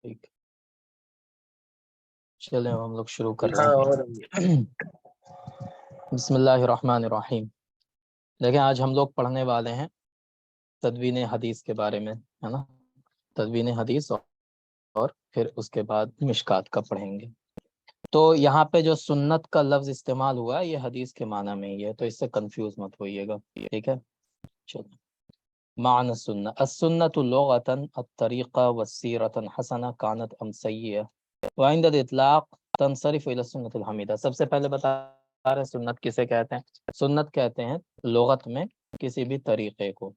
ٹھیک، چلیں ہم لوگ شروع کر ہاں رہے اور ہیں۔ بسم اللہ الرحمن الرحیم۔ لیکن آج ہم لوگ پڑھنے والے ہیں تدوین حدیث کے بارے میں، ہے نا، تدوین حدیث، اور پھر اس کے بعد مشکات کا پڑھیں گے۔ تو یہاں پہ جو سنت کا لفظ استعمال ہوا ہے یہ حدیث کے معنی میں ہی ہے، تو اس سے کنفیوز مت ہوئیے گا، ٹھیک ہے۔ چلو، معنی السنة السنة لغة الطریقہ والسیرة حسنہ کانت ام سیئہ وعند الاطلاق تنصرف الى السنة الحمیدہ۔ سب سے پہلے بتا رہے ہیں سنت کسے کہتے ہیں۔ سنت کہتے ہیں لغت میں کسی بھی طریقے کو،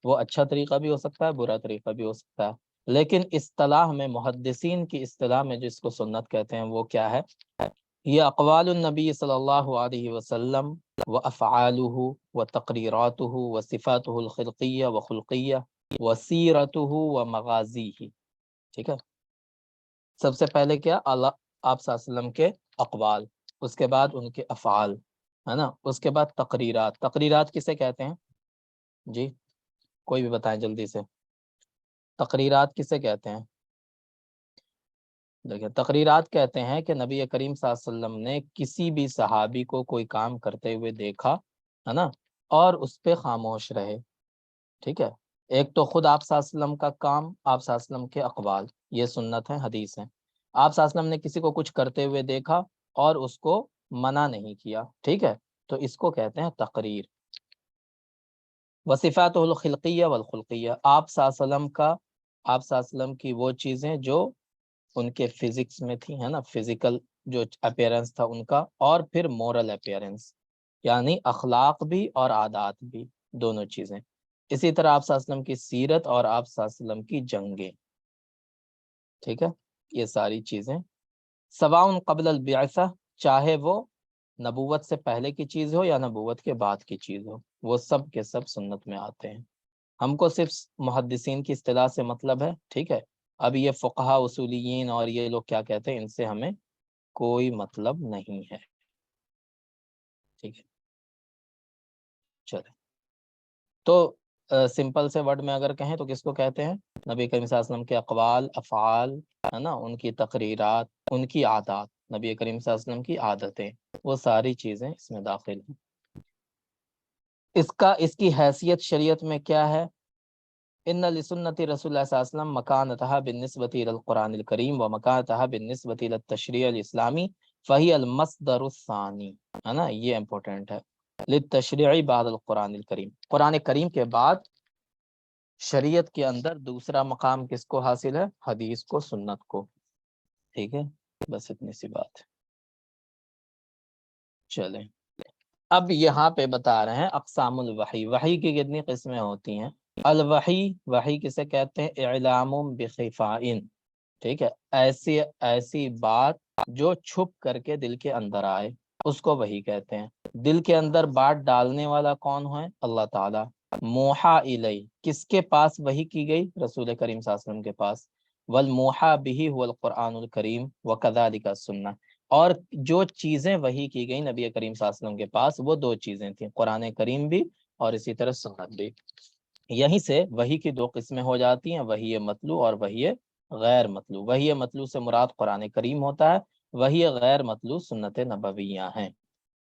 وہ اچھا طریقہ بھی ہو سکتا ہے، برا طریقہ بھی ہو سکتا ہے، لیکن اصطلاح میں، محدثین کی اصطلاح میں جس کو سنت کہتے ہیں وہ کیا ہے؟ یہ اقوال النبی صلی اللہ علیہ وسلم وافعالہ وتقریراتہ وصفاتہ الخلقیہ وخلقیہ وسیرتہ ومغازیہ، ٹھیک ہے۔ سب سے پہلے کیا؟ آپ صلی اللہ علیہ وسلم کے اقوال، اس کے بعد ان کے افعال، ہے نا، اس کے بعد تقریرات۔ تقریرات کسے کہتے ہیں جی؟ کوئی بھی بتائیں جلدی سے، تقریرات کسے کہتے ہیں؟ دیکھیں، تقریرات کہتے ہیں کہ نبی کریم صلی اللہ علیہ وسلم نے کسی بھی صحابی کو کوئی کام کرتے ہوئے دیکھا، ہے نا، اور اس پہ خاموش رہے، ٹھیک ہے۔ ایک تو خود آپ صلی اللہ علیہ وسلم کا کام، آپ صلی اللہ علیہ وسلم کے اقوال، یہ سنت ہے، حدیث ہیں۔ آپ صلی اللہ علیہ وسلم نے کسی کو کچھ کرتے ہوئے دیکھا اور اس کو منع نہیں کیا، ٹھیک ہے، تو اس کو کہتے ہیں تقریر۔ وصفاتہ الخلقیہ والخلقیہ، آپ صلی اللہ علیہ وسلم کا، آپ صلی اللہ علیہ وسلم کی وہ چیزیں جو ان کے فزکس میں تھی، ہے نا، فزیکل جو اپیرنس تھا ان کا، اور پھر مورل اپیرنس، یعنی اخلاق بھی اور عادات بھی، دونوں چیزیں۔ اسی طرح آپ صلی اللہ علیہ وسلم کی سیرت اور آپ صلی اللہ علیہ وسلم کی جنگیں، ٹھیک ہے، یہ ساری چیزیں سواء قبل البعثہ، چاہے وہ نبوت سے پہلے کی چیز ہو یا نبوت کے بعد کی چیز ہو، وہ سب کے سب سنت میں آتے ہیں۔ ہم کو صرف محدثین کی اصطلاح سے مطلب ہے، ٹھیک ہے۔ اب یہ فقہا، اصولیین اور یہ لوگ کیا کہتے ہیں، ان سے ہمیں کوئی مطلب نہیں ہے، ٹھیک ہے۔ چلے، تو سمپل سے ورڈ میں اگر کہیں تو کس کو کہتے ہیں؟ نبی کریم صلی اللہ علیہ وسلم کے اقوال، افعال، ہے نا، ان کی تقریرات، ان کی عادات، نبی کریم صلی اللہ علیہ وسلم کی عادتیں، وہ ساری چیزیں اس میں داخل ہیں۔ اس کی حیثیت شریعت میں کیا ہے؟ ان لسنت رسول اللہ صلی اللہ علیہ وسلم مکانتها بالنسبۃ الى القرآن الکریم ومکانتها بالنسبۃ الى التشریع الاسلامی فہی المصدر الثانی، ہے نا، یہ امپورٹنٹ ہے، للتشریع بعد القرآن الکریم، قرآن کریم کے بعد شریعت کے اندر دوسرا مقام کس کو حاصل ہے؟ حدیث کو، سنت کو، ٹھیک ہے۔ بس اتنی سی بات ہے۔ چلیں، اب یہاں پہ بتا رہے ہیں اقسام الوحی، وحی کی کتنی قسمیں ہوتی ہیں۔ الوحی، وحی کسے کہتے ہیں؟ اعلام بخفاء، ٹھیک ہے، ایسی بات جو چھپ کر کے دل کے اندر آئے، اس کو وحی کہتے ہیں۔ دل کے اندر بات ڈالنے والا کون ہے؟ اللہ تعالیٰ۔ موحا الی، کس کے پاس وحی کی گئی؟ رسول کریم صلی اللہ علیہ وسلم کے پاس۔ والموحا بہ هو القرآن الکریم وکذالک السنہ، اور جو چیزیں وحی کی گئی نبی کریم صلی اللہ علیہ وسلم کے پاس وہ دو چیزیں تھیں، قرآن کریم بھی اور اسی طرح سنت بھی۔ یہیں سے وحی کی دو قسمیں ہو جاتی ہیں، وحی مطلوع اور وحی غیر مطلوع۔ وحی مطلوع سے مراد قرآن کریم ہوتا ہے، وحی غیر مطلوع سنت نبویہ ہیں،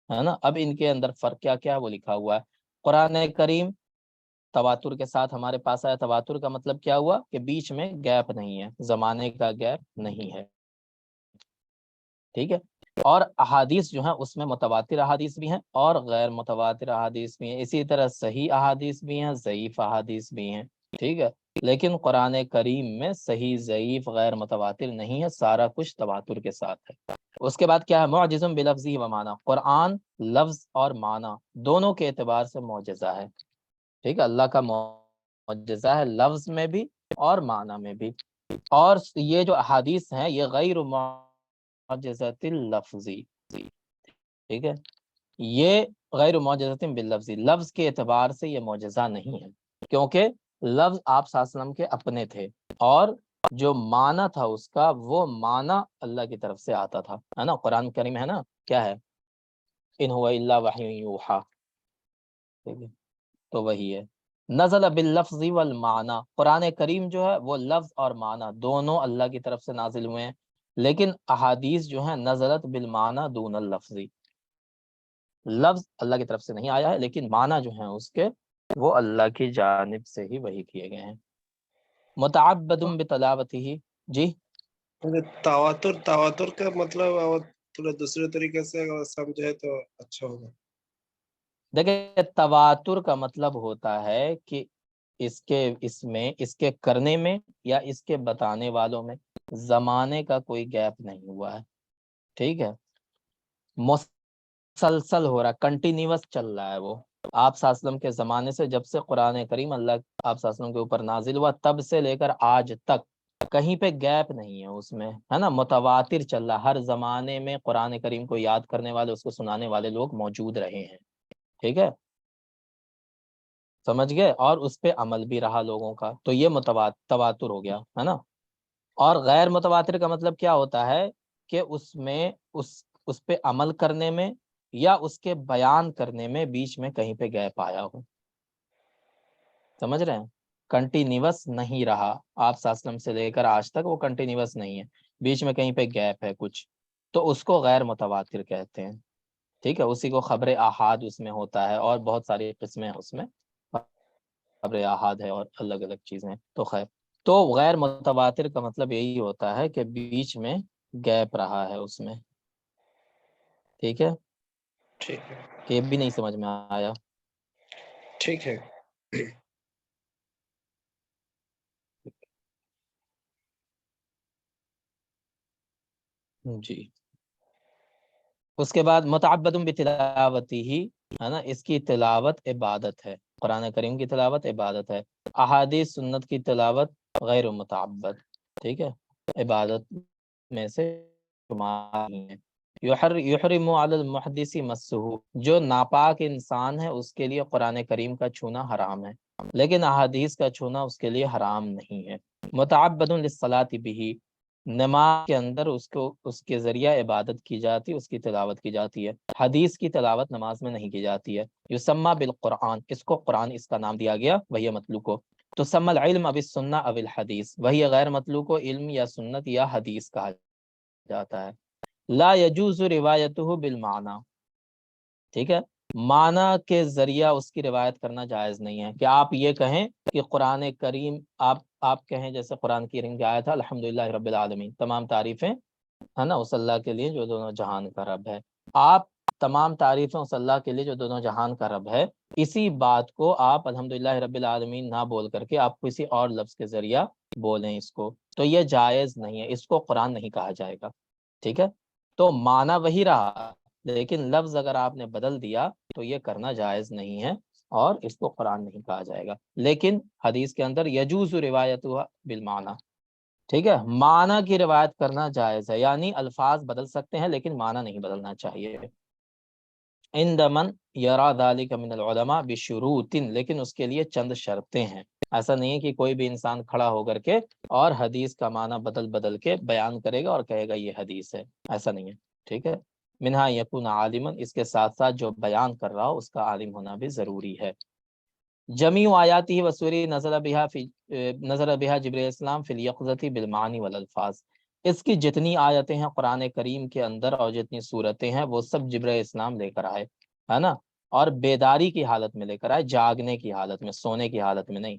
ہے نا۔ اب ان کے اندر فرق کیا کیا وہ لکھا ہوا ہے۔ قرآن کریم تواتر کے ساتھ ہمارے پاس آیا، تواتر کا مطلب کیا ہوا کہ بیچ میں گیپ نہیں ہے، زمانے کا گیپ نہیں ہے، ٹھیک ہے۔ اور احادیث جو ہیں اس میں متواتر احادیث بھی ہیں اور غیر متواتر احادیث بھی ہیں، اسی طرح صحیح احادیث بھی ہیں، ضعیف احادیث بھی ہیں، ٹھیک ہے۔ لیکن قرآن کریم میں صحیح، ضعیف، غیر متواتر نہیں ہے، سارا کچھ تواتر کے ساتھ ہے۔ اس کے بعد کیا ہے؟ معجزٌ بلفظہ و معنی، قرآن لفظ اور معنی دونوں کے اعتبار سے معجزہ ہے، ٹھیک ہے، اللہ کا معجزہ ہے، لفظ میں بھی اور معنی میں بھی۔ اور یہ جو احادیث ہیں یہ غیر معجزۃ اللفظی، ٹھیک ہے، یہ غیر معجزۃ باللفظی، لفظ کے اعتبار سے یہ معجزہ نہیں ہے، کیونکہ لفظ آپ صلی اللہ علیہ وسلم کے اپنے تھے، اور جو معنی تھا اس کا وہ معنی اللہ کی طرف سے آتا تھا، ہے نا۔ قرآن کریم ہے نا، کیا ہے؟ ان هو الا وحی یوحی، ٹھیک ہے، تو وہی ہے۔ نزل باللفظ والمعنی، قرآن کریم جو ہے وہ لفظ اور معنی دونوں اللہ کی طرف سے نازل ہوئے ہیں، لیکن احادیث جو ہیں نزلت بالمعنی دون اللفظی، لفظ اللہ کی طرف سے نہیں آیا ہے لیکن معنی جو ہیں اس کے وہ اللہ کی جانب سے ہی وحی کیے گئے ہیں۔ متعبد بتلاوتہ، جی تواتر کا مطلب اور تھوڑا دوسرے طریقے سے اگر سمجھے تو اچھا ہوگا۔ دیکھیں تواتر کا مطلب ہوتا ہے کہ اس کے کرنے میں یا اس کے بتانے والوں میں زمانے کا کوئی گیپ نہیں ہوا ہے، ٹھیک ہے، مسلسل ہو رہا ہے، کنٹینیوس چل رہا ہے وہ، آپ صلی اللہ علیہ وسلم کے زمانے سے، جب سے قرآن کریم اللہ آپ صلی اللہ علیہ وسلم کے اوپر نازل ہوا تب سے لے کر آج تک کہیں پہ گیپ نہیں ہے اس میں، ہے نا، متواتر چل رہا، ہر زمانے میں قرآن کریم کو یاد کرنے والے، اس کو سنانے والے لوگ موجود رہے ہیں، ٹھیک ہے، سمجھ گئے، اور اس پہ عمل بھی رہا لوگوں کا، تو یہ تواتر ہو گیا، ہے نا۔ اور غیر متواتر کا مطلب کیا ہوتا ہے کہ اس میں اس پہ عمل کرنے میں یا اس کے بیان کرنے میں بیچ میں کہیں پہ گیپ آیا ہو، سمجھ رہے ہیں، کنٹینیوس نہیں رہا، آپ صلی اللہ علیہ وسلم سے لے کر آج تک وہ کنٹینیوس نہیں ہے، بیچ میں کہیں پہ گیپ ہے کچھ، تو اس کو غیر متواتر کہتے ہیں، ٹھیک ہے، اسی کو خبر احاد اس میں ہوتا ہے، اور بہت ساری قسمیں اس میں، خبر احاد ہے اور الگ الگ چیزیں، تو خیر، تو غیر متواتر کا مطلب یہی ہوتا ہے کہ بیچ میں گیپ رہا ہے اس میں، ٹھیک ہے، ٹھیک ہے، کہ بھی نہیں سمجھ میں آیا، ٹھیک ہے۔ جی۔ اس کے بعد متعبد بتلاوتی ہی، ہے نا، اس کی تلاوت عبادت ہے، قرآن کریم کی تلاوت عبادت ہے، احادیث سنت کی تلاوت غیر متعبد، ٹھیک ہے، عبادت میں سے شمار ہیں۔ یحرم علی المحدث مسہ، جو ناپاک انسان ہے اس کے لیے قرآن کریم کا چھونا حرام ہے، لیکن احادیث کا چھونا اس کے لیے حرام نہیں ہے۔ متعبد للصلاۃ بہ، نماز کے اندر اس کے ذریعہ عبادت کی جاتی، اس کی تلاوت کی جاتی ہے، حدیث کی تلاوت نماز میں نہیں کی جاتی ہے۔ یسمى بالقرآن، اس کو قرآن اس کا نام دیا گیا، وہی مطلوب کو، تو سمى العلم اب السنہ اب الحدیث، وہی غیر مطلوب کو علم یا سنت یا حدیث کہا جاتا ہے۔ لا يجوز روایتہ بالمعنی، ٹھیک ہے، معنی کے ذریعہ اس کی روایت کرنا جائز نہیں ہے، کہ آپ یہ کہیں کہ قرآن کریم، آپ کہیں جیسے قرآن کریم کی آیت ہے الحمدللہ رب العالمین، تمام تعریفیں، ہے نا، اس اللہ کے لیے جو دونوں جہان کا رب ہے، آپ تمام تعریفیں اس اللہ کے لیے جو دونوں جہان کا رب ہے، اسی بات کو آپ الحمدللہ رب العالمین نہ بول کر کے آپ کسی اور لفظ کے ذریعہ بولیں اس کو، تو یہ جائز نہیں ہے، اس کو قرآن نہیں کہا جائے گا، ٹھیک ہے، تو معنی وہی رہا لیکن لفظ اگر آپ نے بدل دیا تو یہ کرنا جائز نہیں ہے، اور اس کو قرآن نہیں کہا جائے گا، لیکن حدیث کے اندر یجوز روایتہ بالمعنی، ٹھیک ہے، معنی کی روایت کرنا جائز ہے، یعنی الفاظ بدل سکتے ہیں لیکن معنی نہیں بدلنا چاہیے۔ عند من یرا ذلک من العلماء بشروط، لیکن اس کے لیے چند شرطیں ہیں، ایسا نہیں ہے کہ کوئی بھی انسان کھڑا ہو کر کے اور حدیث کا معنی بدل کے بیان کرے گا اور کہے گا یہ حدیث ہے، ایسا نہیں ہے، ٹھیک ہے، منہا یکون عالما، اس کے ساتھ ساتھ جو بیان کر رہا ہو اس کا عالم ہونا بھی ضروری ہے۔ جمیع آیاتی وسوری نظر بها جبریل السلام فی الیقظۃ بالمعانی والالفاظ، اس کی جتنی آیتیں ہیں قرآن کریم کے اندر اور جتنی صورتیں ہیں وہ سب جبریل السلام لے کر آئے، ہے نا، اور بیداری کی حالت میں لے کر آئے، جاگنے کی حالت میں، سونے کی حالت میں نہیں،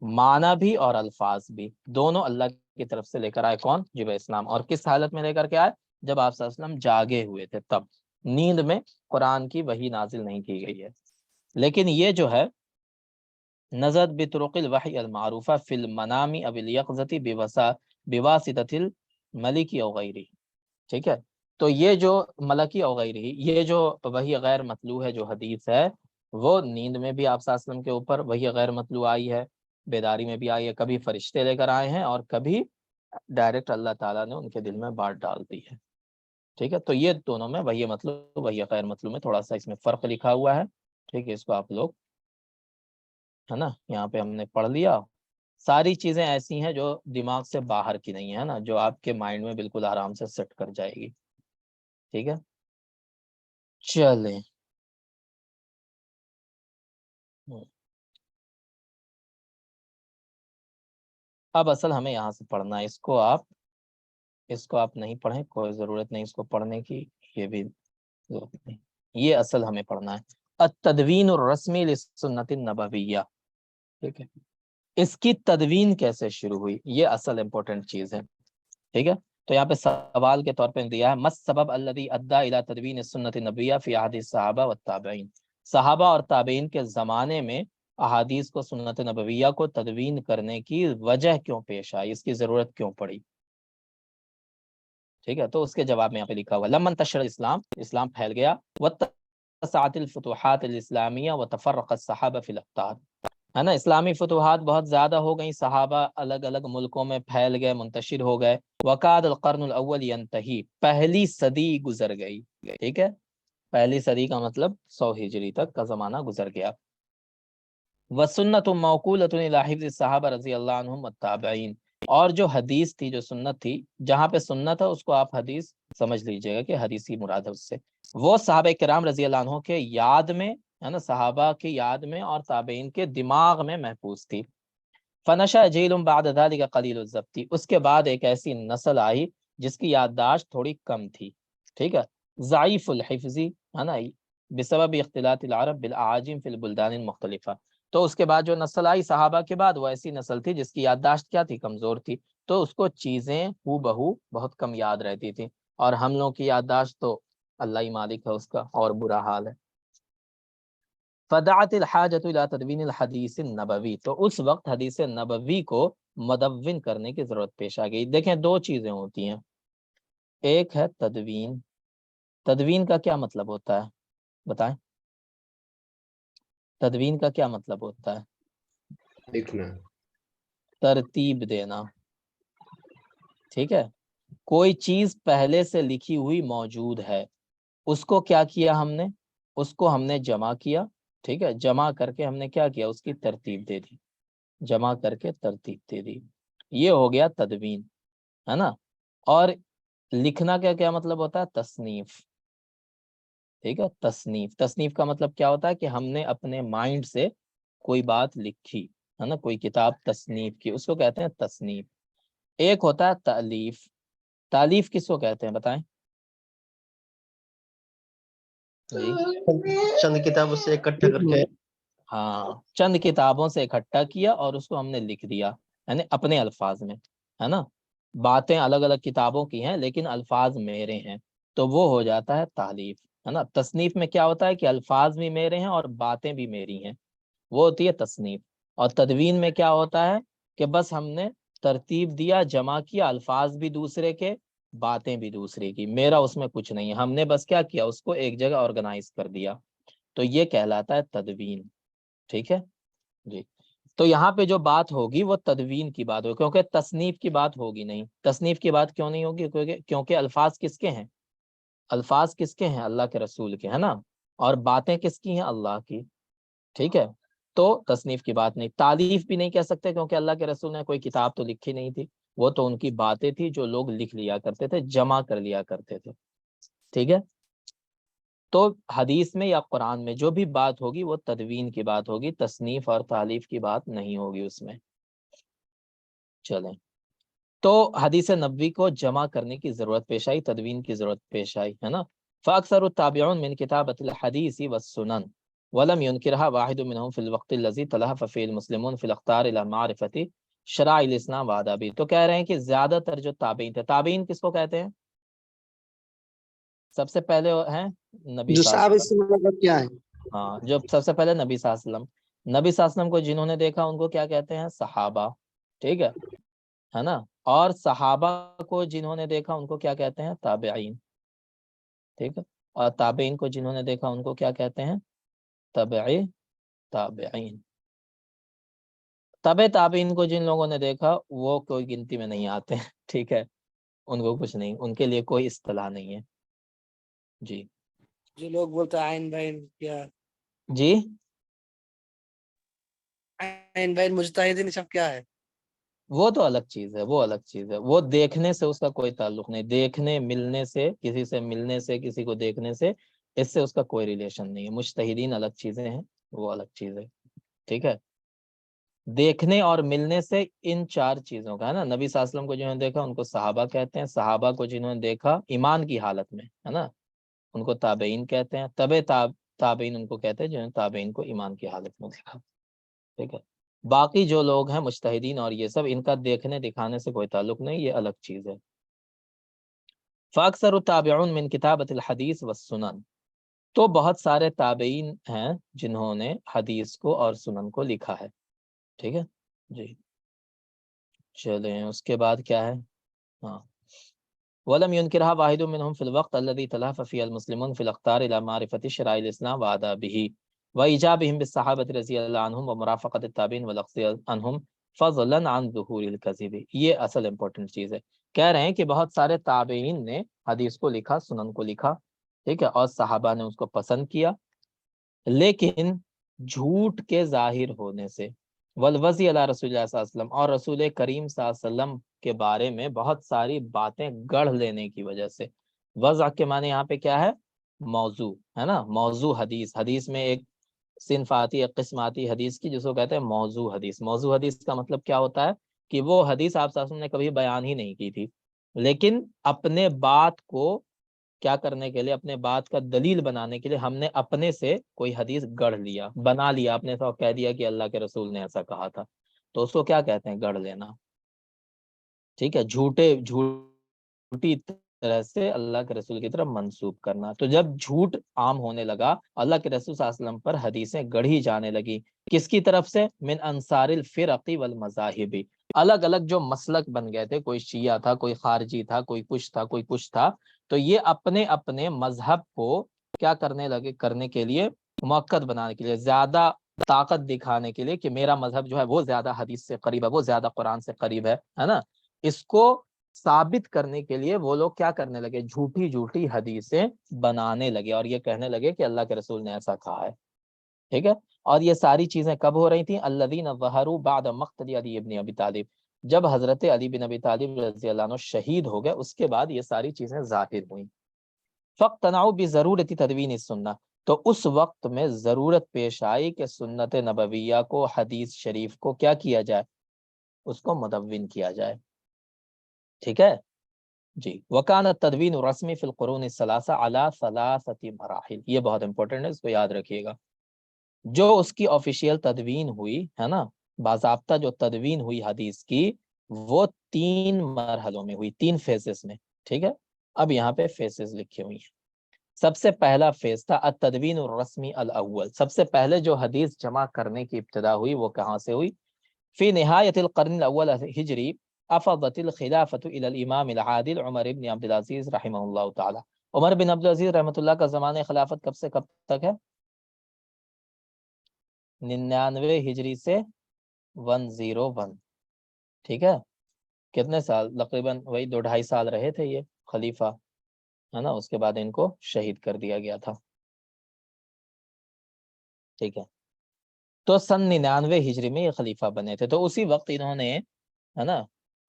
معنی بھی اور الفاظ بھی دونوں اللہ کی طرف سے لے کر آئے، کون؟ جبریل السلام، اور کس حالت میں لے کر کے آئے؟ جب آپ صلی اللہ علیہ وسلم جاگے ہوئے تھے، تب، نیند میں قرآن کی وحی نازل نہیں کی گئی ہے، لیکن یہ جو ہے نزد بطرق الوحی المعروفہ فی المنام اب الیقظۃ بواسطۃ الملک او غیرہ، ٹھیک ہے، تو یہ جو ملکی او غیرہ، یہ جو وحی غیر مطلوع ہے جو حدیث ہے، وہ نیند میں بھی آپ صلی اللہ علیہ وسلم کے اوپر وحی غیر مطلوع آئی ہے، بیداری میں بھی آئی ہے، کبھی فرشتے لے کر آئے ہیں اور کبھی ڈائریکٹ اللہ تعالیٰ نے ان کے دل میں بات ڈال دی ہے، ٹھیک ہے، تو یہ دونوں میں وحی مطلوع وحی غیر مطلوع میں تھوڑا سا اس میں فرق لکھا ہوا ہے، ٹھیک ہے، اس کو آپ لوگ، ہے نا، یہاں پہ ہم نے پڑھ لیا، ساری چیزیں ایسی ہیں جو دماغ سے باہر کی نہیں ہے نا، جو آپ کے مائنڈ میں بالکل آرام سے سیٹ کر جائے گی، ٹھیک ہے، چلیں اب اصل ہمیں یہاں سے پڑھنا ہے، اس کو آپ نہیں پڑھیں، کوئی ضرورت نہیں اس کو پڑھنے کی، یہ بھی ضرورت نہیں، یہ اصل ہمیں پڑھنا ہے التدوین الرسمی للسنت النبویہ، ٹھیک ہے، اس کی تدوین کیسے شروع ہوئی، یہ اصل امپورٹنٹ چیز ہے، ٹھیک ہے۔ تو یہاں پہ سوال کے طور پہ دیا ہے مس سبب الذی ادى الى تدوین السنت النبویہ فی عہد الصحابہ والتابعین، صحابہ اور تابعین کے زمانے میں احادیث کو سنت نبویہ کو تدوین کرنے کی وجہ کیوں پیش آئی، اس کی ضرورت کیوں پڑی، ٹھیک ہے۔ تو اس کے جواب میں یہاں پہ لکھا ہوا لمن انتشر الاسلام، اسلام پھیل گیا، واتسعت الفتوحات الاسلامیہ وتفرق الصحابہ فی الاقطار، ہے نا، اسلامی فتوحات بہت زیادہ ہو گئیں، صحابہ الگ الگ ملکوں میں پھیل گئے، منتشر ہو گئے، وقاد القرن الاول ینتہی، پہلی صدی گزر گئی، ٹھیک ہے، پہلی صدی کا مطلب 100 ہجری تک کا زمانہ گزر گیا، وسنت موقولۃ الی حفظ الصحابہ رضی اللہ عنہم والتابعین، اور جو حدیث تھی، جو سنت تھی، جہاں پہ سنت ہے اس کو آپ حدیث سمجھ لیجئے گا کہ حدیثی مراد ہے اس سے، وہ صحابہ کرام رضی اللہ عنہ کے یاد میں، ہے نا، صحابہ کی یاد میں اور تابعین کے دماغ میں محفوظ تھی، فنشا جیل بعد ذلك قلیل الضبط، اس کے بعد ایک ایسی نسل آئی جس کی یادداشت تھوڑی کم تھی، ٹھیک ہے، ضعیف الحفظی، ہے نا، بسبب اختلاط العرب بالاعاجم فی البلدان المختلفہ، تو اس کے بعد جو نسل آئی صحابہ کے بعد وہ ایسی نسل تھی جس کی یادداشت کیا تھی، کمزور تھی، تو اس کو چیزیں ہو بہو بہت کم یاد رہتی تھی، اور ہم لوگوں کی یادداشت تو اللہ ہی مالک ہے اس کا، اور برا حال ہے، فدعت الحاجۃ الی تدوین الحدیث النبوی، تو اس وقت حدیث نبوی کو مدون کرنے کی ضرورت پیش آ گئی۔ دیکھیں دو چیزیں ہوتی ہیں، ایک ہے تدوین، تدوین کا کیا مطلب ہوتا ہے بتائیں، تدوین کا کیا مطلب ہوتا ہے، لکھنا، ترتیب دینا، ٹھیک ہے، کوئی چیز پہلے سے لکھی ہوئی موجود ہے، اس کو کیا کیا ہم نے، اس کو ہم نے جمع کیا، ٹھیک ہے، جمع کر کے ہم نے کیا کیا، اس کی ترتیب دے دی، جمع کر کے ترتیب دے دی، یہ ہو گیا تدوین، ہے نا، اور لکھنا کا کیا مطلب ہوتا ہے، تصنیف، ٹھیک ہے، تصنیف، تصنیف کا مطلب کیا ہوتا ہے کہ ہم نے اپنے مائنڈ سے کوئی بات لکھی، ہے نا، کوئی کتاب تصنیف کی، اس کو کہتے ہیں تصنیف۔ ایک ہوتا ہے تالیف، تالیف کس کو کہتے ہیں بتائیں، جی، چند کتابوں سے اکٹھا کر کے، ہاں، چند کتابوں سے اکٹھا کیا اور اس کو ہم نے لکھ دیا، یعنی اپنے الفاظ میں، ہے نا، باتیں الگ الگ کتابوں کی ہیں لیکن الفاظ میرے ہیں، تو وہ ہو جاتا ہے تالیف، ہے نا۔ تصنیف میں کیا ہوتا ہے کہ الفاظ بھی میرے ہیں اور باتیں بھی میری ہیں، وہ ہوتی ہے تصنیف۔ اور تدوین میں کیا ہوتا ہے کہ بس ہم نے ترتیب دیا، جمع کیا، الفاظ بھی دوسرے کے، باتیں بھی دوسرے کی، میرا اس میں کچھ نہیں ہے، ہم نے بس کیا کیا، اس کو ایک جگہ آرگنائز کر دیا، تو یہ کہلاتا ہے تدوین، ٹھیک ہے جی۔ تو یہاں پہ جو بات ہوگی وہ تدوین کی بات ہوگی، کیونکہ تصنیف کی بات ہوگی نہیں، تصنیف کی بات کیوں نہیں ہوگی، کیونکہ الفاظ کس کے ہیں، الفاظ کس کے ہیں، اللہ کے رسول کے، ہے نا، اور باتیں کس کی ہیں، اللہ کی، ٹھیک ہے، تو تصنیف کی بات نہیں، تالیف بھی نہیں کہہ سکتے کیونکہ اللہ کے رسول نے کوئی کتاب تو لکھی نہیں تھی، وہ تو ان کی باتیں تھی جو لوگ لکھ لیا کرتے تھے، جمع کر لیا کرتے تھے، ٹھیک ہے۔ تو حدیث میں یا قرآن میں جو بھی بات ہوگی وہ تدوین کی بات ہوگی، تصنیف اور تالیف کی بات نہیں ہوگی اس میں، چلیں۔ تو حدیث نبوی کو جمع کرنے کی ضرورت پیش آئی، تدوین کی ضرورت پیش آئی، ہے نا، فاکثر التابعون من کتابۃ الحدیث والسنن ولم ينکرها واحد منهم في الوقت الذي تلهف فيه المسلمون في الاخطار الى معرفة شرائع الاسلام وآدابه، تو کہہ رہے ہیں کہ زیادہ تر جو تابعین تھے، تابعین کس کو کہتے ہیں، سب سے پہلے ہیں نبی جو صلی اللہ صاحب علیہ اس سے مطلب کیا ہے؟ وسلم، ہاں، جو سب سے پہلے نبی صلی اللہ علیہ وسلم، نبی صلی اللہ علیہ وسلم کو جنہوں نے دیکھا ان کو کیا کہتے ہیں، صحابہ، ٹھیک ہے نا، اور صحابہ کو جنہوں نے دیکھا ان کو کیا کہتے ہیں، تابعین، ٹھیک ہے، اور تابعین کو جنہوں نے دیکھا ان کو کیا کہتے ہیں، تابعی تابعین، تبع تابعین کو جن لوگوں نے دیکھا وہ کوئی گنتی میں نہیں آتے ہیں، ٹھیک ہے، ان کو کچھ نہیں، ان کے لیے کوئی اصطلاح نہیں ہے، جی جو لوگ بولتے ہیں عین بین کیا، جی، عین بین مجتہدین سب کیا ہے، وہ تو الگ چیز ہے، وہ الگ چیز ہے، وہ دیکھنے سے اس کا کوئی تعلق نہیں، دیکھنے ملنے سے، کسی سے ملنے سے، کسی کو دیکھنے سے، اس سے اس کا کوئی ریلیشن نہیں ہے، مجتہدین الگ چیزیں ہیں، وہ الگ چیز ہے، ٹھیک ہے۔ دیکھنے اور ملنے سے ان 4 چیزوں کا ہے نا، نبی صلی اللہ علیہ وسلم کو جنہوں نے دیکھا ان کو صحابہ کہتے ہیں، صحابہ کو جنہوں نے دیکھا ایمان کی حالت میں ہے نا ان کو تابعین کہتے ہیں، تابعین ان کو کہتے ہیں جنہوں نے تابعین کو ایمان کی حالت میں دیکھا، ٹھیک ہے۔ باقی جو لوگ ہیں مجتہدین اور یہ سب، ان کا دیکھنے دکھانے سے کوئی تعلق نہیں، یہ الگ چیز ہے۔ فاکثر التابعون من کتابۃ الحدیث والسنن، تو بہت سارے تابعین ہیں جنہوں نے حدیث کو اور سنن کو لکھا ہے، ٹھیک ہے جی۔ چلیں اس کے بعد کیا ہے، ہاں ولم ينكرها واحد منهم في الوقت الذي تلهف فيه المسلمون في الاختار الى معرفة شرائع الاسلام وآدابه وايجابهم بالصحابة رضي الله عنهم ومرافقة التابعين والاخذ عنهم فضلا عن ظهور الكذب۔ یہ اصل امپورٹنٹ چیز ہے، کہہ رہے ہیں کہ بہت سارے تابعین نے حدیث کو لکھا، سنن کو لکھا، ٹھیک ہے، اور صحابہ نے اس کو پسند کیا، لیکن جھوٹ کے ظاہر ہونے سے، والوضع علی رسول اللہ صلی اللہ علیہ وسلم، اور رسول کریم صلی اللہ علیہ وسلم کے بارے میں بہت ساری باتیں گڑھ لینے کی وجہ سے۔ وضع کے معنی یہاں پہ کیا ہے، موضوع ہے نا، موضوع حدیث، حدیث میں ایک صنف آتی ہے، قسم آتی ہے حدیث کی جس کو کہتے ہیں موضوع حدیث۔ موضوع حدیث کا مطلب کیا ہوتا ہے کہ وہ حدیث آپ صلی اللہ علیہ وسلم نے کبھی بیان ہی نہیں کی تھی، لیکن اپنے بات کو کیا کرنے کے لیے، اپنے بات کا دلیل بنانے کے لیے ہم نے اپنے سے کوئی حدیث گڑھ لیا، بنا لیا اپنے سے، اور کہہ دیا کہ اللہ کے رسول نے ایسا کہا تھا، تو اس کو کیا کہتے ہیں، گڑھ لینا، ٹھیک ہے، جھوٹی طرح سے اللہ کے رسول کی طرف منسوب کرنا۔ تو جب جھوٹ عام ہونے لگا، اللہ کے رسول صلی اللہ علیہ وسلم پر حدیثیں گڑھی جانے لگی، کس کی طرف سے، من انصار الفرق والمذاہب، الگ الگ جو مسلک بن گئے تھے، کوئی شیعہ تھا، کوئی خارجی تھا، کوئی کچھ تھا، کوئی کچھ تھا، تو یہ اپنے اپنے مذہب کو کیا کرنے لگے، کرنے کے لیے، موقت بنانے کے لیے، زیادہ طاقت دکھانے کے لیے کہ میرا مذہب جو ہے وہ زیادہ حدیث سے قریب ہے، وہ زیادہ قرآن سے قریب ہے نا، اس کو ثابت کرنے کے لیے وہ لوگ کیا کرنے لگے، جھوٹی حدیثیں بنانے لگے، اور یہ کہنے لگے کہ اللہ کے رسول نے ایسا کہا ہے، ٹھیک ہے۔ اور یہ ساری چیزیں کب ہو رہی تھیں، الذین ظہروا بعد مقتل علی ابن ابی طالب، جب حضرت علی بن ابی طالب رضی اللہ عنہ شہید ہو گئے، اس کے بعد یہ ساری چیزیں ظاہر ہوئیں۔ فاقتنعوا بضرورت تدوین السنہ، تو اس وقت میں ضرورت پیش آئی کہ سنت نبویہ کو، حدیث شریف کو کیا کیا جائے، اس کو مدون کیا جائے، ٹھیک ہے جی۔ وکان التدوین الرسمی فی القرون الثلاثہ علی ثلاثۃ مراحل، یہ بہت امپورٹنٹ ہے، اس کو یاد رکھیے گا۔ جو اس کی آفیشیل تدوین ہوئی ہے نا، باضابطہ جو تدوین ہوئی حدیث کی، وہ 3 مرحلوں میں ہوئی، 3 فیزز میں، ٹھیک ہے۔ اب یہاں پہ فیزز لکھی ہوئی ہیں۔ سب سے پہلا فیز تھا التدوین الرسمی الاول، سب سے پہلے جو حدیث جمع کرنے کی ابتدا ہوئی وہ کہاں سے ہوئی، فی نہایت القرن الاول ہجری افضت الخلافت الى الامام العادل عمر بن عبد العزیز رحمہ اللہ تعالی، عمر بن عبد العزیز رحمۃ اللہ کا زمانہ خلافت کب سے کب تک ہے، 99 ہجری سے 101، ٹھیک ہے۔ کتنے سال، تقریباً وہی 2-2.5 سال رہے تھے یہ خلیفہ، ہے نا، اس کے بعد ان کو شہید کر دیا گیا تھا، ٹھیک ہے۔ تو سن 99 ہجری میں یہ خلیفہ بنے تھے، تو اسی وقت انہوں نے ہے نا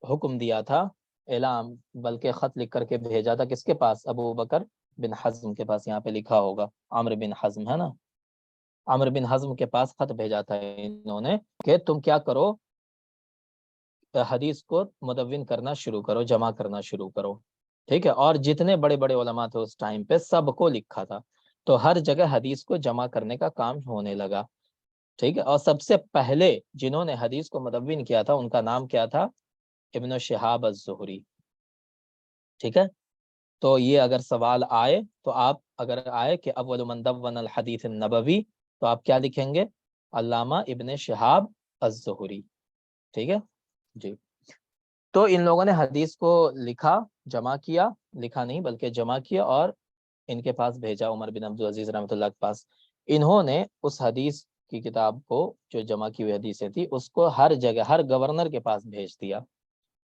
حکم دیا تھا، اعلان بلکہ خط لکھ کر کے بھیجا تھا، کس کے پاس، ابو بکر بن حزم کے پاس، یہاں پہ لکھا ہوگا عمرو بن حزم ہے نا، عمرو بن حزم کے پاس خط بھیجا تھا انہوں نے کہ تم کیا کرو، حدیث کو مدون کرنا شروع کرو، جمع کرنا شروع کرو، ٹھیک ہے۔ اور جتنے بڑے بڑے علماء تھے اس ٹائم پہ سب کو لکھا تھا، تو ہر جگہ حدیث کو جمع کرنے کا کام ہونے لگا، ٹھیک ہے۔ اور سب سے پہلے جنہوں نے حدیث کو مدون کیا تھا ان کا نام کیا تھا، ابن شہاب الزہری، ٹھیک ہے۔ تو یہ اگر سوال آئے تو آپ اگر آئے کہ اول من دون الحدیث النبوی، تو آپ کیا لکھیں گے، علامہ ابن شہاب الزہری، ٹھیک ہے جی۔ تو ان لوگوں نے حدیث کو لکھا، جمع کیا، لکھا نہیں بلکہ جمع کیا، اور ان کے پاس بھیجا، عمر بن عبد العزیز رحمۃ اللہ کے پاس۔ انہوں نے اس حدیث کی کتاب کو، جو جمع کی ہوئی حدیثیں تھی، اس کو ہر جگہ، ہر گورنر کے پاس بھیج دیا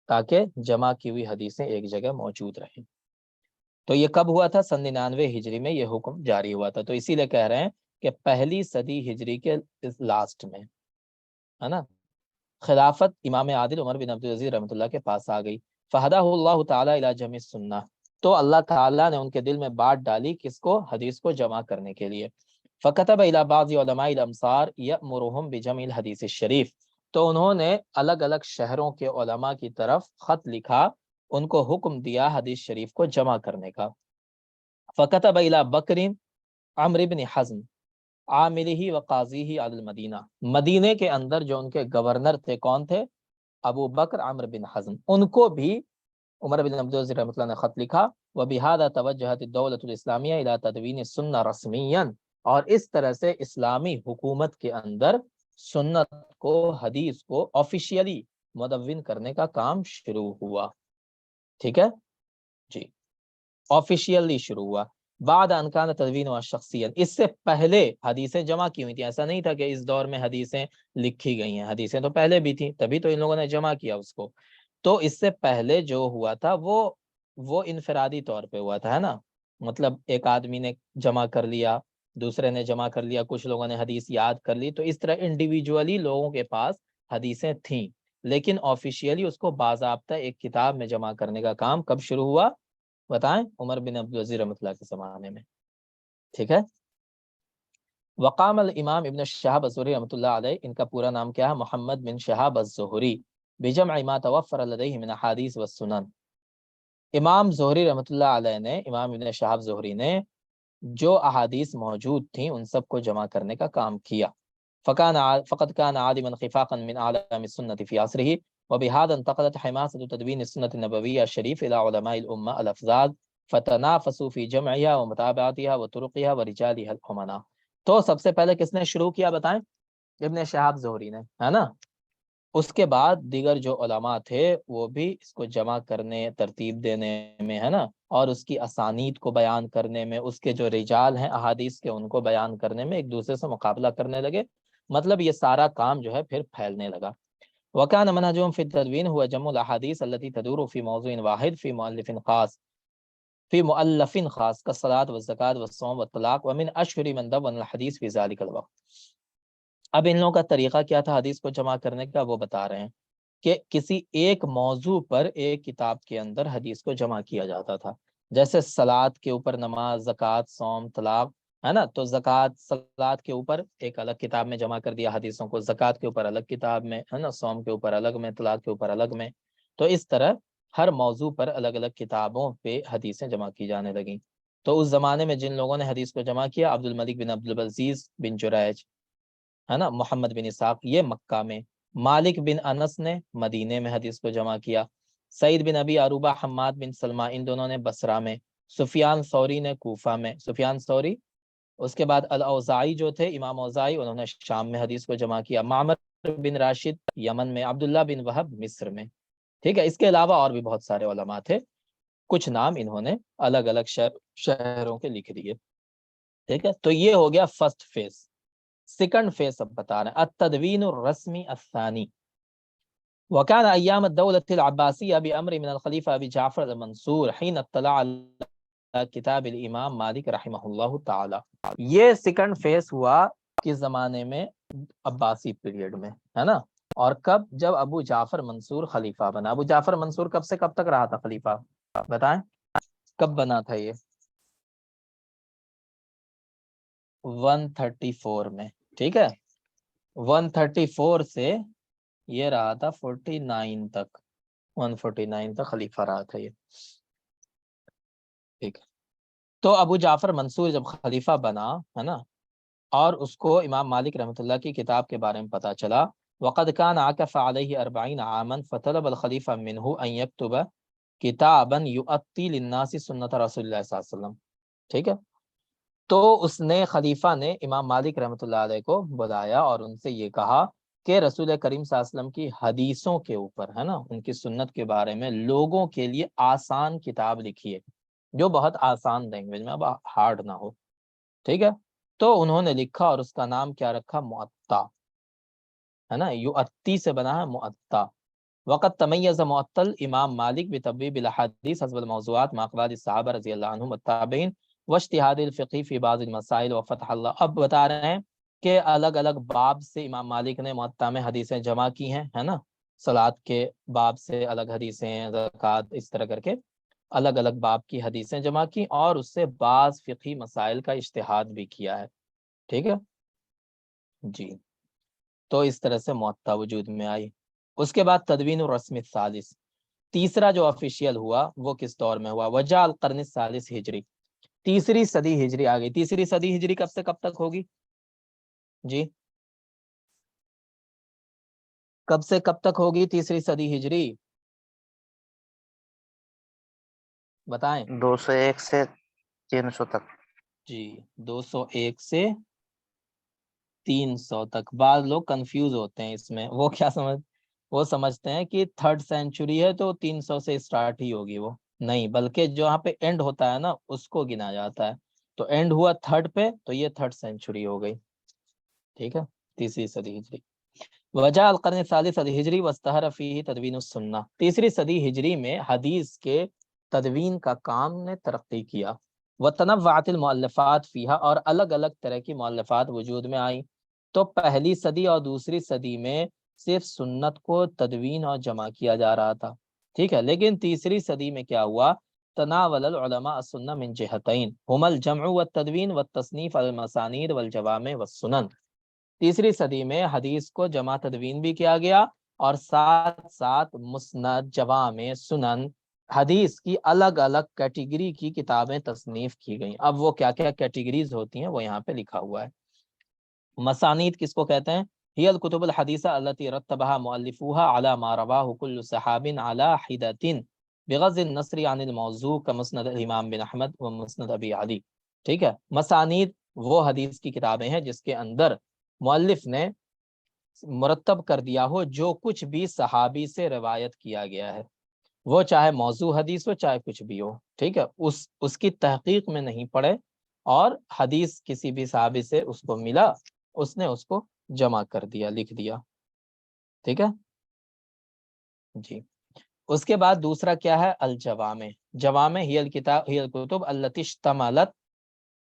تاکہ جمع کی ہوئی حدیثیں ایک جگہ موجود رہیں۔ تو یہ کب ہوا تھا، سن 99 ہجری میں یہ حکم جاری ہوا تھا، تو اسی لیے کہہ رہے ہیں کہ پہلی صدی ہجری کے لاسٹ میں ہے نا خلافت امام عادل عمر بن عبد العزیز رحمۃ اللہ کے پاس آ گئی۔ فہدہ اللہ تعالی الی جمع السنہ، تو اللہ تعالیٰ نے ان کے دل میں بات ڈالی، کس کو، حدیث کو جمع کرنے کے لیے۔ فکتب الی بعض علماء الامصار یأمرهم بجمع الحدیث الشریف، تو انہوں نے الگ الگ شہروں کے علماء کی طرف خط لکھا، ان کو حکم دیا حدیث شریف کو جمع کرنے کا۔ فَكَتَبَ إِلَى بَكْرٍ عَمْرِ بن حزم عاملہ و قاضیہ علی المدینہ، مدینے کے اندر جو ان کے گورنر تھے کون تھے؟ ابو بکر عمرو بن حزم، ان کو بھی عمر بن عبدالعزیز رحمۃ اللہ نے خط لکھا۔ وَبِهَذَا توجہت الدولۃ الاسلامیہ الی تدوین السنہ رسمیاً، اور اس طرح سے اسلامی حکومت کے اندر سنت کو، حدیث کو آفیشیلی مدون کرنے کا کام شروع ہوا۔ ٹھیک ہے جی، آفیشیلی شروع ہوا۔ بعد انکان تدوین و شخصیت، اس سے پہلے حدیثیں جمع کی ہوئی تھیں، ایسا نہیں تھا کہ اس دور میں حدیثیں لکھی گئی ہیں، حدیثیں تو پہلے بھی تھیں، تبھی تو ان لوگوں نے جمع کیا اس کو۔ تو اس سے پہلے جو ہوا تھا وہ انفرادی طور پہ ہوا تھا، ہے نا، مطلب ایک آدمی نے جمع کر لیا، دوسرے نے جمع کر لیا، کچھ لوگوں نے حدیث یاد کر لی، تو اس طرح انڈیویجولی لوگوں کے پاس حدیثیں تھیں، لیکن آفیشیلی اس کو باضابطہ ایک کتاب میں جمع کرنے کا کام کب شروع ہوا بتائیں؟ عمر بن عبدالعزیز رحمۃ اللہ کے زمانے میں۔ ٹھیک ہے، وقام الامام ابن شہاب الزہری رحمۃ اللہ علیہ، ان کا پورا نام کیا ہے؟ محمد بن شہاب الزہری، بجمع ما توفر لدیہ من احادیث والسنن۔ امام زہری رحمۃ اللہ علیہ نے، امام ابن شہاب زہری نے جو احادیث موجود تھیں ان سب کو جمع کرنے کا کام کیا۔ فقد كان عالما خفاقا من اعلام السنة في عصره، وبهذا انتقلت حماسة تدوين السنة النبوية الشريف إلى علماء الأمة الأفضال فتنافسوا في جمعها ومتابعتها وطرقها ورجالها الأمناء۔ تو سب سے پہلے کس نے شروع کیا بتائیں؟ ابن شہاب زہری نے، ہے نا۔ اس کے بعد دیگر جو علماء تھے وہ بھی اس کو جمع کرنے، ترتیب دینے میں، ہے نا، اور اس کی اسانید کو بیان کرنے میں، اس کے جو رجال ہیں احادیث کے ان کو بیان کرنے میں ایک دوسرے سے مقابلہ کرنے لگے، مطلب یہ سارا کام جو ہے پھر پھیلنے لگا۔ وَكَانَ مَنْهَجُهُمْ فِي التَّدْوِينِ هُوَ جَمْعُ الْأَحَادِيثِ الَّتِي تَدُورُ فِي مَوْضُوعٍ وَاحِدٍ فِي مؤلف خاص كالصلاة والزكاة والصوم والطلاق، ومن أشهر من دون الحديث في ذلك الوقت۔ اب ان لوگوں کا طریقہ کیا تھا حدیث کو جمع کرنے کا؟ وہ بتا رہے ہیں کہ کسی ایک موضوع پر ایک کتاب کے اندر حدیث کو جمع کیا جاتا تھا، جیسے صلاۃ کے اوپر نماز، زکوٰۃ، صوم، طلاق، ہے نا، تو زکوٰۃ، صلاۃ کے اوپر ایک الگ کتاب میں جمع کر دیا حدیثوں کو، زکوٰۃ کے اوپر الگ کتاب میں، ہے نا، صوم کے اوپر الگ میں، طلاق کے اوپر الگ میں۔ تو اس طرح ہر موضوع پر الگ الگ کتابوں پہ حدیثیں جمع کی جانے لگیں۔ تو اس زمانے میں جن لوگوں نے حدیث کو جمع کیا، عبد الملک بن عبدالعزیز بن جریج، ہے نا، محمد بن اسحاق، یہ مکہ میں، مالک بن انس نے مدینے میں حدیث کو جمع کیا، سعید بن ابی عروبہ، حماد بن سلمہ، ان دونوں نے بصرہ میں، سفیان ثوری نے کوفہ میں، سفیان ثوری، اس کے بعد الاوزاعی جو تھے، امام اوزاعی، انہوں نے شام میں حدیث کو جمع کیا، معمر بن راشد یمن میں، عبداللہ بن وہب مصر میں۔ ٹھیک ہے، اس کے علاوہ اور بھی بہت سارے علماء تھے، کچھ نام انہوں نے الگ الگ شہروں کے لکھ دیے۔ ٹھیک ہے، تو یہ ہو گیا فرسٹ فیز۔ سیکنڈ فیز اب بتا رہے ہیں، التدوین الرسمی الثانی۔ وكان ايام الدولة العباسية بأمر من الخليفة ابي جعفر المنصور حين اطلع على کتاب الامام مالک رحمہ اللہ تعالی۔ یہ سیکنڈ فیز ہوا کس زمانے میں؟ عباسی پیریڈ میں، ہے نا۔ اور کب؟ جب ابو جعفر منصور خلیفہ بنا۔ ابو جعفر منصور کب سے کب تک رہا تھا خلیفہ بتائیں؟ کب بنا تھا یہ؟ 134 میں، ٹھیک ہے، 134 سے یہ رہا تھا 49 تک، 149 تک خلیفہ رہا تھا یہ، ٹھیک ہے۔ تو ابو جعفر منصور جب خلیفہ بنا، ہے نا، اور اس کو امام مالک رحمۃ اللہ کی کتاب کے بارے میں پتا چلا، وقد كان عكف عليه 40 عاما فطلب الخلیفہ منه ان يكتب کتابا يؤتي للناس سنت رسول اللہ صلی اللہ علیہ وسلم، ٹھیک ہے۔ تو اس نے، خلیفہ نے امام مالک رحمۃ اللہ علیہ کو بلایا اور ان سے یہ کہا کہ رسول کریم صلی اللہ علیہ وسلم کی حدیثوں کے اوپر، ہے نا، ان کی سنت کے بارے میں لوگوں کے لیے آسان کتاب لکھیے، جو بہت آسان لینگویج میں، اب ہارڈ نہ ہو، ٹھیک ہے۔ تو انہوں نے لکھا اور اس کا نام کیا رکھا؟ معطا، ہے نا، یؤتی سے بنا ہے معطا۔ وقت تمیز معطل امام مالک بتبویب الاحادیث حسب الموضوعات مع اقوال الصحابہ رضی اللہ عنہم والتابعین واجتہاد الفقہ فی بعض المسائل وفتح اللہ۔ اب بتا رہے ہیں کہ الگ الگ باب سے امام مالک نے معطا میں حدیثیں جمع کی ہیں، ہے نا، صلاۃ کے باب سے الگ حدیثیں، زکوٰۃ، اس طرح کر کے الگ الگ باب کی حدیثیں جمع کی، اور اس سے بعض فقہی مسائل کا اجتہاد بھی کیا ہے، ٹھیک ہے جی۔ تو اس طرح سے موطا وجود میں آئی۔ اس کے بعد تدوین الرسم الثالث، تیسرا جو آفیشیل ہوا وہ کس دور میں ہوا؟ وجاء القرن الثالث ہجری، تیسری صدی ہجری آ گئی۔ تیسری صدی ہجری کب سے کب تک ہوگی جی؟ کب سے کب تک ہوگی تیسری صدی ہجری؟ بتائیں 201 سے 300 تک۔ جی 201 سے 300 تک۔ بعض لوگ کنفیوز ہوتے ہیں اس میں، وہ سمجھتے ہیں کہ 3rd سینچری ہے تو 300 سے اسٹارٹ ہی ہوگی، وہ نہیں، بلکہ جو یہاں پہ اینڈ ہوتا ہے نا اس کو گنا جاتا ہے، تو اینڈ ہوا 3rd پہ تو یہ 3rd سینچری ہو گئی، ٹھیک ہے، تیسری صدی ہجری۔ وجاء القرن الثالث الہجری واستہر فیہ تدوین السنہ، تیسری صدی ہجری میں حدیث کے تدوین کا کام نے ترقی کیا۔ وتنوعت المؤلفات فیہا، اور الگ الگ طرح کی مؤلفات وجود میں آئیں۔ تو پہلی صدی اور دوسری صدی میں صرف سنت کو تدوین اور جمع کیا جا رہا تھا، ٹھیک ہے، لیکن تیسری صدی میں کیا ہوا؟ تناول العلماء السنہ من جہتین ہما الجمع والتدوین والتصنیف المسانید والجوامع والسنن، تیسری صدی میں حدیث کو جمع تدوین بھی کیا گیا اور ساتھ ساتھ مسند، جوامع، سنن، حدیث کی الگ الگ کیٹیگری کی کتابیں تصنیف کی گئیں۔ اب وہ کیا کیا کیٹیگریز ہوتی ہیں وہ یہاں پہ لکھا ہوا ہے۔ مسانید کس کو کہتے ہیں؟ ہی الکتب الحدیثہ التي رتبها مؤلفوها على ما رواه كل صحاب على حدة بغض النظر عن الموضوع كمسند الامام بن احمد ومسند ابی علی، ٹھیک ہے۔ مسانید وہ حدیث کی کتابیں ہیں جس کے اندر مؤلف نے مرتب کر دیا ہو جو کچھ بھی صحابی سے روایت کیا گیا ہے، وہ چاہے موضوع حدیث ہو چاہے کچھ بھی ہو، ٹھیک ہے، اس کی تحقیق میں نہیں پڑے اور حدیث کسی بھی صحابی سے اس کو ملا، اس نے اس کو جمع کر دیا، لکھ دیا، ٹھیک ہے جی۔ اس کے بعد دوسرا کیا ہے؟ الجوامع، جوامع ہی الکتب التی اشتملت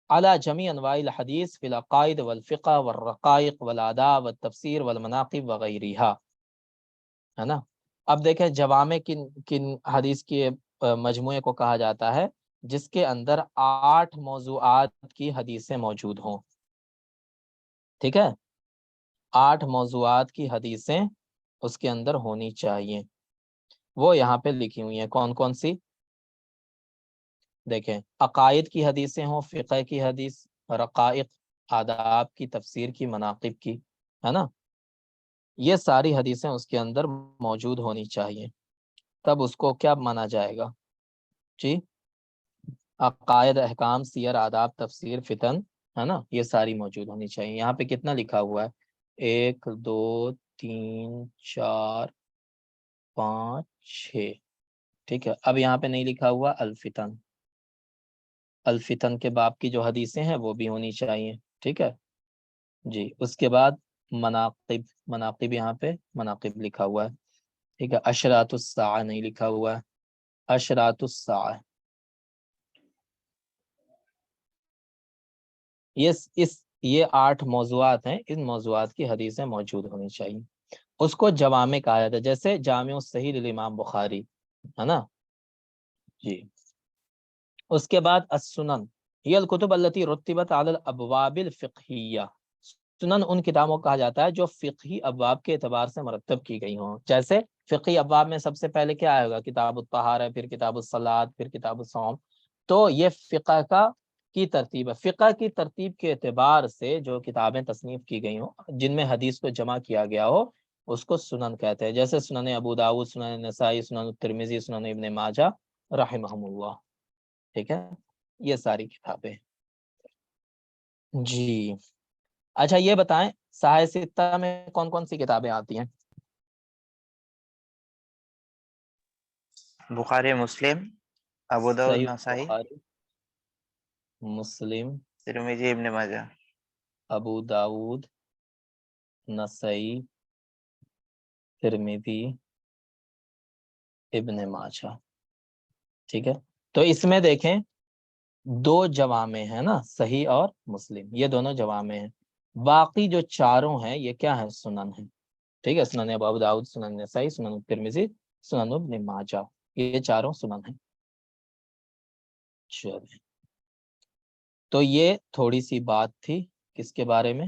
على جميع انواع الحدیث فی العقائد والفقہ والرقائق والآداب والتفسیر والمناقب وغیرها، ہے نا۔ اب دیکھیں جوامع کن حدیث کے مجموعے کو کہا جاتا ہے؟ جس کے اندر 8 موضوعات کی حدیثیں موجود ہوں، ٹھیک ہے، 8 موضوعات کی حدیثیں اس کے اندر ہونی چاہیے، وہ یہاں پہ لکھی ہوئی ہیں۔ کون کون سی؟ دیکھیں، عقائد کی حدیثیں ہوں، فقہ کی حدیث، رقائق، آداب کی، تفسیر کی، مناقب کی، ہے نا، یہ ساری حدیثیں اس کے اندر موجود ہونی چاہیے، تب اس کو کیا مانا جائے گا جی؟ عقائد، احکام، سیر، آداب، تفسیر، فتن، ہے نا، یہ ساری موجود ہونی چاہیے۔ یہاں پہ کتنا لکھا ہوا ہے؟ 1 2 3 4 5 6، ٹھیک ہے۔ اب یہاں پہ نہیں لکھا ہوا الفتن، الفتن کے باب کی جو حدیثیں ہیں وہ بھی ہونی چاہیے، ٹھیک ہے جی۔ اس کے بعد مناقب، مناقب یہاں پہ مناقب لکھا ہوا ہے، ٹھیک ہے۔ اشراط الساعہ نہیں لکھا ہوا ہے، اشراط الساعہ، یہ 8 موضوعات ہیں، ان موضوعات کی حدیثیں موجود ہونی چاہیے، اس کو جوامع کہا جاتا ہے، جیسے جامع الصحیح للامام بخاری، ہے نا جی۔ اس کے بعد السنن ہی الکتب التی رتبت علی الابواب الفقہیہ، سنن ان کتابوں کو کہا جاتا ہے جو فقہی ابواب کے اعتبار سے مرتب کی گئی ہوں، جیسے فقہی ابواب میں سب سے پہلے کیا آئے گا؟ کتاب الطہارہ، پھر کتاب الصلاۃ، پھر کتاب الصوم، تو یہ فقہ کی ترتیب ہے۔ فقہ کی ترتیب کے اعتبار سے جو کتابیں تصنیف کی گئی ہوں جن میں حدیث کو جمع کیا گیا ہو اس کو سنن کہتے ہیں، جیسے سنن ابو داؤد، سنن نسائی، سنن الترمذی، سنن ابن ماجہ رحمہم اللہ، ٹھیک ہے، یہ ساری کتابیں جی۔ اچھا یہ بتائیں صحائح ستہ میں کون کون سی کتابیں آتی ہیں؟ بخاری، مسلم، ابو داؤد، صحیح نسائی، بخاری، مسلم، ترمذی، ابن ماجہ۔ ابو داؤد، نسائی، ترمذی، ابن ماجہ، ٹھیک ہے۔ تو اس میں دیکھیں 2 جوامع ہیں نا، صحیح اور مسلم، یہ دونوں جوامع ہیں، باقی جو 4 ہیں یہ کیا ہیں؟ سنن ہیں، ٹھیک ہے، سنن ابو داؤد، سنن نسائی، سنن ترمذی، سنن ابن ماجہ، یہ 4 سنن ہیں۔ چلیں، تو یہ تھوڑی سی بات تھی کس کے بارے میں؟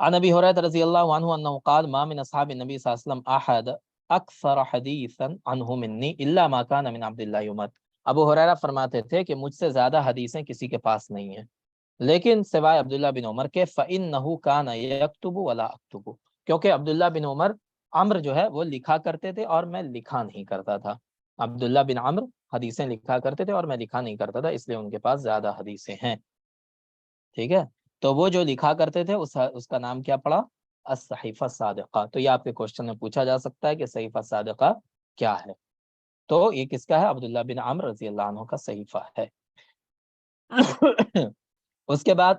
عن ابی ہریرہ رضی اللہ عنہ انہ قال ما من اصحاب النبی صلی اللہ علیہ وسلم احد اکثر حدیثا عنہ منی الا ما کان من عبد اللہ عمر. ابو ہریرہ فرماتے تھے کہ مجھ سے زیادہ حدیثیں کسی کے پاس نہیں ہیں لیکن سوائے عبداللہ بن عمر کے. فإنہ کان یکتب ولا اکتب, کیونکہ عبداللہ بن عمر عمر جو ہے وہ لکھا کرتے تھے اور میں لکھا نہیں کرتا تھا. عبداللہ بن عمر حدیثیں لکھا کرتے تھے اور میں لکھا نہیں کرتا تھا, اس لیے ان کے پاس زیادہ حدیثیں ہیں. ٹھیک ہے, تو وہ جو لکھا کرتے تھے اس کا نام کیا پڑا؟ الصحیفہ صادقہ. تو یہ آپ کے کوشچن میں پوچھا جا سکتا ہے کہ صحیفہ صادقہ کیا ہے. تو یہ کس کا ہے؟ عبداللہ بن عمر رضی اللہ عنہ کا صحیفہ ہے. اس کے بعد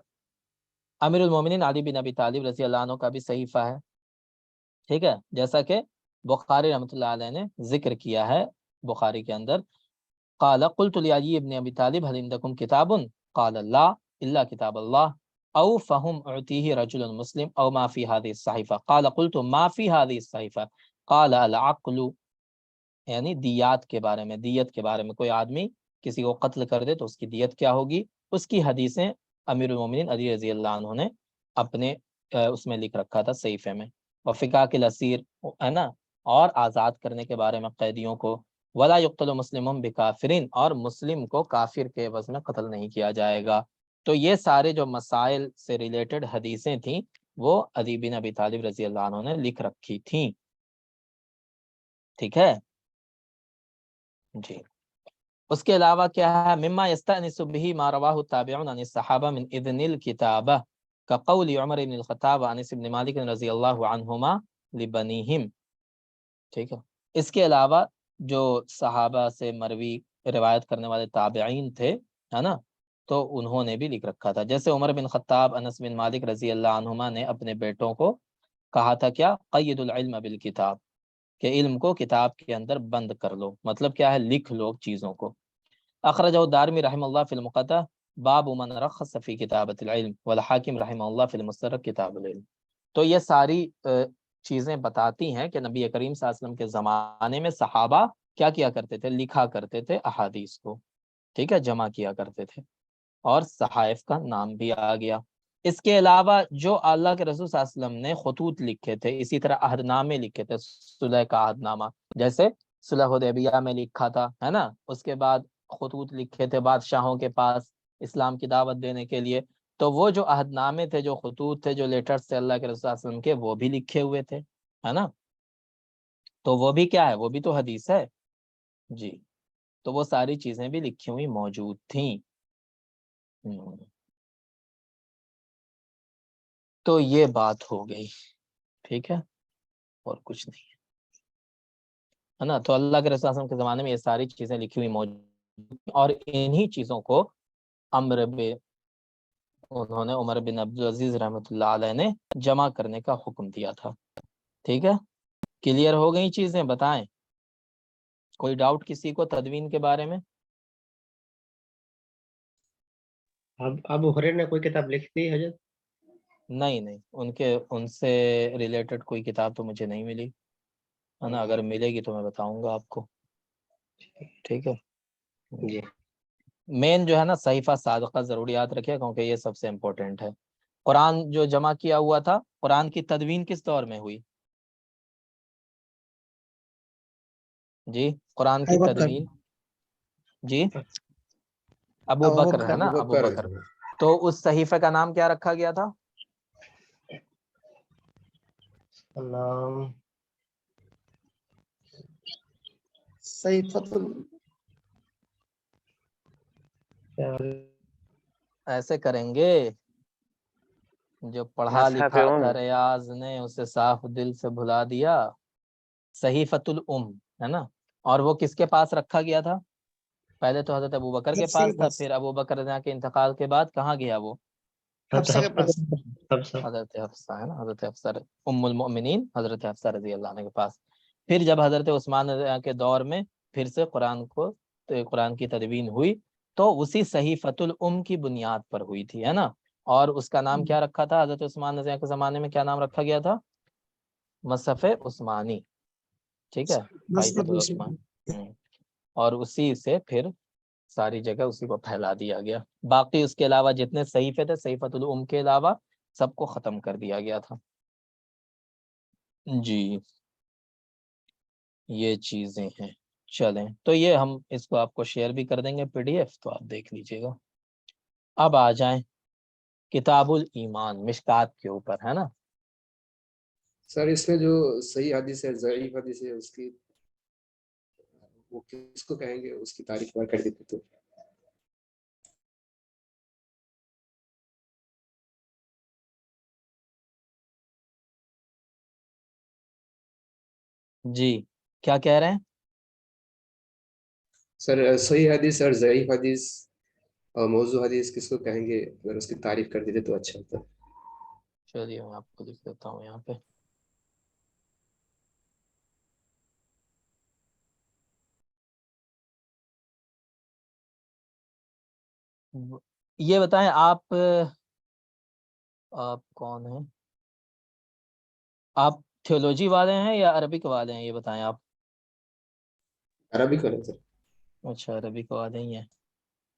امیر المومنین علی بن ابی طالب رضی اللہ عنہ کا بھی صحیفہ ہے. ٹھیک ہے, جیسا کہ بخاری رحمۃ اللہ علیہ نے ذکر کیا ہے بخاری کے اندر. قال قلت لعلی ابن ابی طالب هل عندكم كتاب قال لا الا كتاب الله او فهم اعطيه رجل مسلم او ما في هذه الصحيفه قال قلت ما في هذه الصحيفه قال العقل, یعنی دیات کے بارے میں, دیت کے بارے میں. کوئی آدمی کسی کو قتل کر دے تو اس کی دیت کیا ہوگی, اس کی حدیثیں امیر المومنین علی رضی اللہ عنہ نے اپنے اس میں لکھ رکھا تھا صحیفے میں. وفقاک الاسیر ہے نا, اور آزاد کرنے کے بارے میں قیدیوں کو. ولا یقتل مسلم بکافرین, اور مسلم کو کافر کے عوض میں قتل نہیں کیا جائے گا. تو یہ سارے جو مسائل سے ریلیٹڈ حدیثیں تھیں وہ علی بن ابی طالب رضی اللہ عنہ نے لکھ رکھی تھیں. ٹھیک ہے جی. اس کے علاوہ کیا ہے؟ مما یستأنس به ما رواه التابعون عن الصحابہ من اذن الکتابہ كقول عمر بن الخطاب عن انس بن مالک رضی اللہ عنہما لبنیہم. ٹھیک ہے, اس کے علاوہ جو صحابہ سے مروی روایت کرنے والے تابعین تھے ہے نا, تو انہوں نے بھی لکھ رکھا تھا. جیسے عمر بن خطاب انس بن مالک رضی اللہ عنہما نے اپنے بیٹوں کو کہا تھا کیا؟ قید العلم بالکتاب, کہ علم کو کتاب کے اندر بند کر لو. مطلب کیا ہے؟ لکھ لو چیزوں کو. اخرجہ دارمی رحمہ اللہ فی المقطع باب من رخص فی کتابۃ العلم والحاکم رحمہ اللہ فی المستدرک کتاب العلم. تو یہ ساری چیزیں بتاتی ہیں کہ نبی کریم صلی اللہ علیہ وسلم کے زمانے میں صحابہ کیا کیا کرتے تھے؟ لکھا کرتے تھے احادیث کو. ٹھیک ہے, جمع کیا کرتے تھے, اور صحائف کا نام بھی آ گیا. اس کے علاوہ جو اللہ کے رسول صلی اللہ علیہ وسلم نے خطوط لکھے تھے, اسی طرح عہد نامے لکھے تھے, صلح کا عہد نامہ جیسے صلح حدیبیہ میں لکھا تھا ہے نا. اس کے بعد خطوط لکھے تھے بادشاہوں کے پاس اسلام کی دعوت دینے کے لیے. تو وہ جو عہد نامے تھے, جو خطوط تھے, جو لیٹرز تھے اللہ کے رسول صلی اللہ علیہ وسلم کے, وہ بھی لکھے ہوئے تھے ہے نا. تو وہ بھی کیا ہے؟ وہ بھی تو حدیث ہے جی. تو وہ ساری چیزیں بھی لکھی ہوئی موجود تھیں. تو یہ بات ہو گئی. ٹھیک ہے, اور کچھ نہیں ہے نا. تو اللہ کے رسول صلی اللہ علیہ وسلم کے زمانے میں یہ ساری چیزیں لکھی ہوئی موجود, اور انہی چیزوں کو انہوں نے عمر بن عبدالعزیز رحمۃ اللہ علیہ نے جمع کرنے کا حکم دیا تھا. ٹھیک ہے, کلیئر ہو گئی چیزیں؟ بتائیں, کوئی ڈاؤٹ کسی کو تدوین کے بارے میں؟ ابو ہریرہ نے کوئی کتاب لکھ دی حضرت؟ نہیں, ان سے ریلیٹڈ کوئی کتاب تو مجھے نہیں ملی ہے نا. اگر ملے گی تو میں بتاؤں گا آپ کو. ٹھیک ہے جی. مین جو ہے نا صحیفہ صادقہ ضرور یاد رکھے, کیونکہ یہ سب سے امپورٹنٹ ہے. قرآن جو جمع کیا ہوا تھا, قرآن کی تدوین کس دور میں ہوئی جی؟ قرآن کی تدوین جی ابو بکر ہے نا, ابو بکر. تو اس صحیفے کا نام کیا رکھا گیا تھا؟ نام صحیفۃ ایسے کریں گے, جو پڑھا لکھا تھا ریاض نے اسے صاف دل سے بھلا دیا. صحیفۃ الام ہے نا, اور وہ کس کے پاس رکھا گیا تھا؟ پہلے تو حضرت ابو بکر کے پاس تھا, پھر ابو بکر کے انتقال کے بعد کہاں گیا وہ؟ حفصہ کے پاس. حضرت حفصہ ہے نا, حضرت حفصہ ام المؤمنین حضرت حفصہ رضی اللہ عنہ کے پاس. پھر جب حضرت عثمان کے دور میں پھر سے قرآن کی تدوین ہوئی, تو اسی صحیفۃ الام کی بنیاد پر ہوئی تھی ہے نا. اور اس کا نام کیا رکھا تھا حضرت عثمان کے زمانے میں؟ کیا نام رکھا گیا تھا؟ مصحف عثمانی. ٹھیک ہے, صحیفۃ العثمان. اور اسی سے پھر ساری جگہ اسی کو پھیلا دیا گیا. باقی اس کے علاوہ جتنے صحیفے تھے, صحیفۃ الام کے علاوہ سب کو ختم کر دیا گیا تھا. جی یہ چیزیں ہیں. چلیں تو یہ ہم اس کو آپ کو شیئر بھی کر دیں گے PDF، تو آپ دیکھ لیجئے گا. اب آ جائیں کتاب الایمان مشکات کے اوپر، ہے نا. سر اس میں جو صحیح حدیث ہے ضعیف حدیث ہے اس کی وہ کس کو کہیں گے، اس کی تعریف اور کر دیتے تو. جی کیا کہہ رہے ہیں؟ سر صحیح حدیث اور ضعیف حدیث اور موضوع حدیث کس کو کہیں گے، اگر اس کی تعریف کر دیتے تو اچھا ہوتا. چلیے میں آپ کو لکھ دیتا ہوں یہاں پہ. یہ بتائیں آپ کون ہیں؟ آپ تھیولوجی والے ہیں یا عربک والے ہیں، یہ بتائیں آپ. عربک والے سر. اچھا عربک والے ہی ہیں.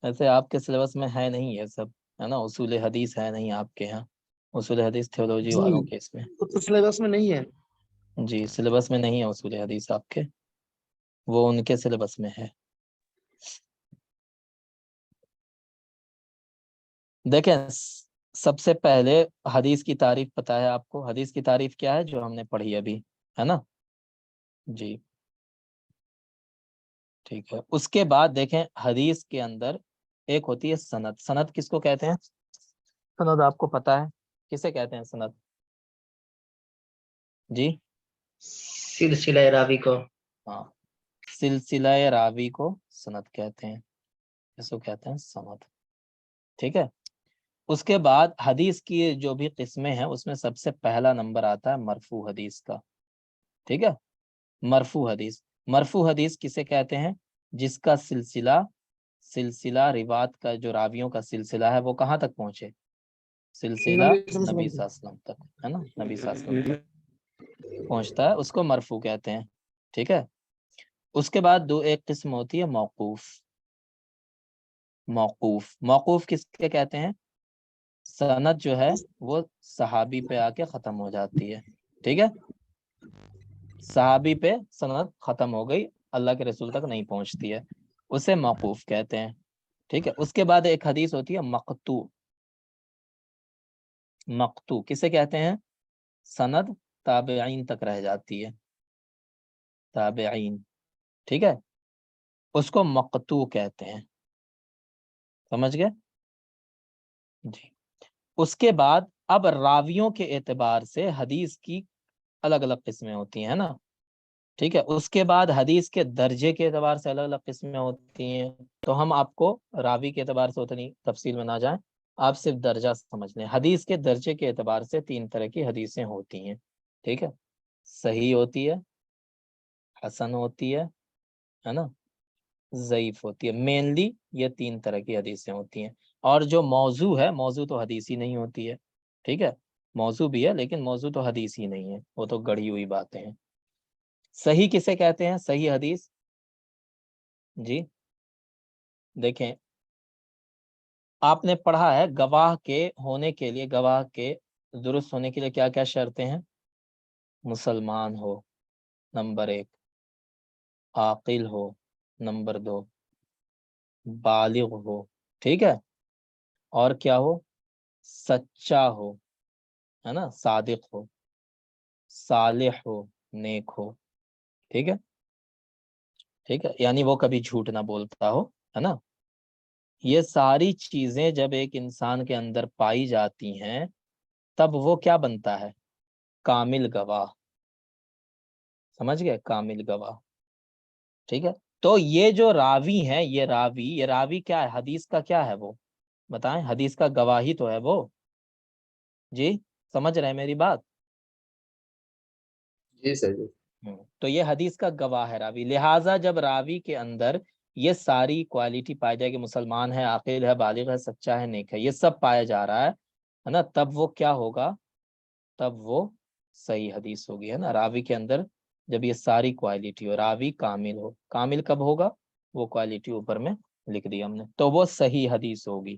ایسے آپ کے سلیبس میں ہے نہیں یہ سب، ہے نا. اصول حدیث ہے نہیں آپ کے یہاں، اصول حدیث تھیولوجی والوں کے اس میں. تو سلیبس میں نہیں ہے. جی سلیبس میں نہیں ہے اصول حدیث آپ کے، وہ ان کے سلیبس میں ہے. دیکھیں سب سے پہلے حدیث کی تعریف پتہ ہے آپ کو. حدیث کی تعریف کیا ہے جو ہم نے پڑھی ابھی، ہے نا. جی ٹھیک ہے. اس کے بعد دیکھیں حدیث کے اندر ایک ہوتی ہے سند. سند کس کو کہتے ہیں؟ سند آپ کو پتہ ہے کسے کہتے ہیں سند؟ جی سلسلہ راوی کو. ہاں سلسلہ راوی کو سند کہتے ہیں، اس کو کہتے ہیں سند. ٹھیک ہے. اس کے بعد حدیث کی جو بھی قسمیں ہیں اس میں سب سے پہلا نمبر آتا ہے مرفوع حدیث کا. ٹھیک ہے. مرفوع حدیث. مرفوع حدیث کسے کہتے ہیں؟ جس کا سلسلہ روایت کا جو راویوں کا سلسلہ ہے وہ کہاں تک پہنچے؟ سلسلہ نبی صلی اللہ علیہ وسلم تک، ہے نا. نبی صلی اللہ علیہ وسلم تک پہنچتا ہے، اس کو مرفوع کہتے ہیں. ٹھیک ہے. اس کے بعد ایک قسم ہوتی ہے موقوف. موقوف کس کے کہتے ہیں؟ سند جو ہے وہ صحابی پہ آ کے ختم ہو جاتی ہے. ٹھیک ہے. صحابی پہ سند ختم ہو گئی، اللہ کے رسول تک نہیں پہنچتی ہے، اسے موقوف کہتے ہیں. ٹھیک ہے. اس کے بعد ایک حدیث ہوتی ہے مقطوع. مقطوع کسے کہتے ہیں؟ سند تابعین تک رہ جاتی ہے، تابعین. ٹھیک ہے. اس کو مقطوع کہتے ہیں. سمجھ گئے؟ جی. اس کے بعد اب راویوں کے اعتبار سے حدیث کی الگ الگ قسمیں ہوتی ہیں نا. ٹھیک ہے. اس کے بعد حدیث کے درجے کے اعتبار سے الگ الگ قسمیں ہوتی ہیں. تو ہم آپ کو راوی کے اعتبار سے اتنی تفصیل میں نہ جائیں، آپ صرف درجہ سمجھ لیں. حدیث کے درجے کے اعتبار سے 3 طرح کی حدیثیں ہوتی ہیں. ٹھیک ہے. صحیح ہوتی ہے، حسن ہوتی ہے نا، ضعیف ہوتی ہے. مینلی یہ 3 طرح کی حدیثیں ہوتی ہیں. اور جو موضوع ہے، موضوع تو حدیث ہی نہیں ہوتی ہے. ٹھیک ہے. موضوع بھی ہے لیکن موضوع تو حدیث ہی نہیں ہے، وہ تو گڑھی ہوئی باتیں ہیں. صحیح کسے کہتے ہیں؟ صحیح حدیث. جی دیکھیں آپ نے پڑھا ہے گواہ کے ہونے کے لیے، گواہ کے درست ہونے کے لیے کیا کیا شرطیں ہیں؟ مسلمان ہو نمبر 1، عاقل ہو نمبر 2، بالغ ہو. ٹھیک ہے. اور کیا ہو؟ سچا ہو، ہے نا، صادق ہو، صالح ہو، نیک ہو. ٹھیک ہے. ٹھیک ہے. یعنی وہ کبھی جھوٹ نہ بولتا ہو، ہے نا. یہ ساری چیزیں جب ایک انسان کے اندر پائی جاتی ہیں تب وہ کیا بنتا ہے؟ کامل گواہ. سمجھ گئے؟ کامل گواہ. ٹھیک ہے. تو یہ جو راوی ہیں، یہ راوی کیا ہے؟ حدیث کا کیا ہے وہ؟ بتائیں. حدیث کا گواہی تو ہے وہ. جی سمجھ رہے ہیں میری بات؟ جی سر جی. تو یہ حدیث کا گواہ ہے راوی. لہٰذا جب راوی کے اندر یہ ساری کوالٹی پائی جائے کہ مسلمان ہے، عاقل ہے، بالغ ہے، سچا ہے، نیک ہے، یہ سب پایا جا رہا ہے نا، تب وہ کیا ہوگا؟ تب وہ صحیح حدیث ہوگی، ہے نا. راوی کے اندر جب یہ ساری کوالٹی ہو، راوی کامل ہو. کامل کب ہوگا؟ وہ کوالٹی اوپر میں لکھ دی ہم نے، تو وہ صحیح حدیث ہوگی.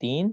3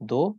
2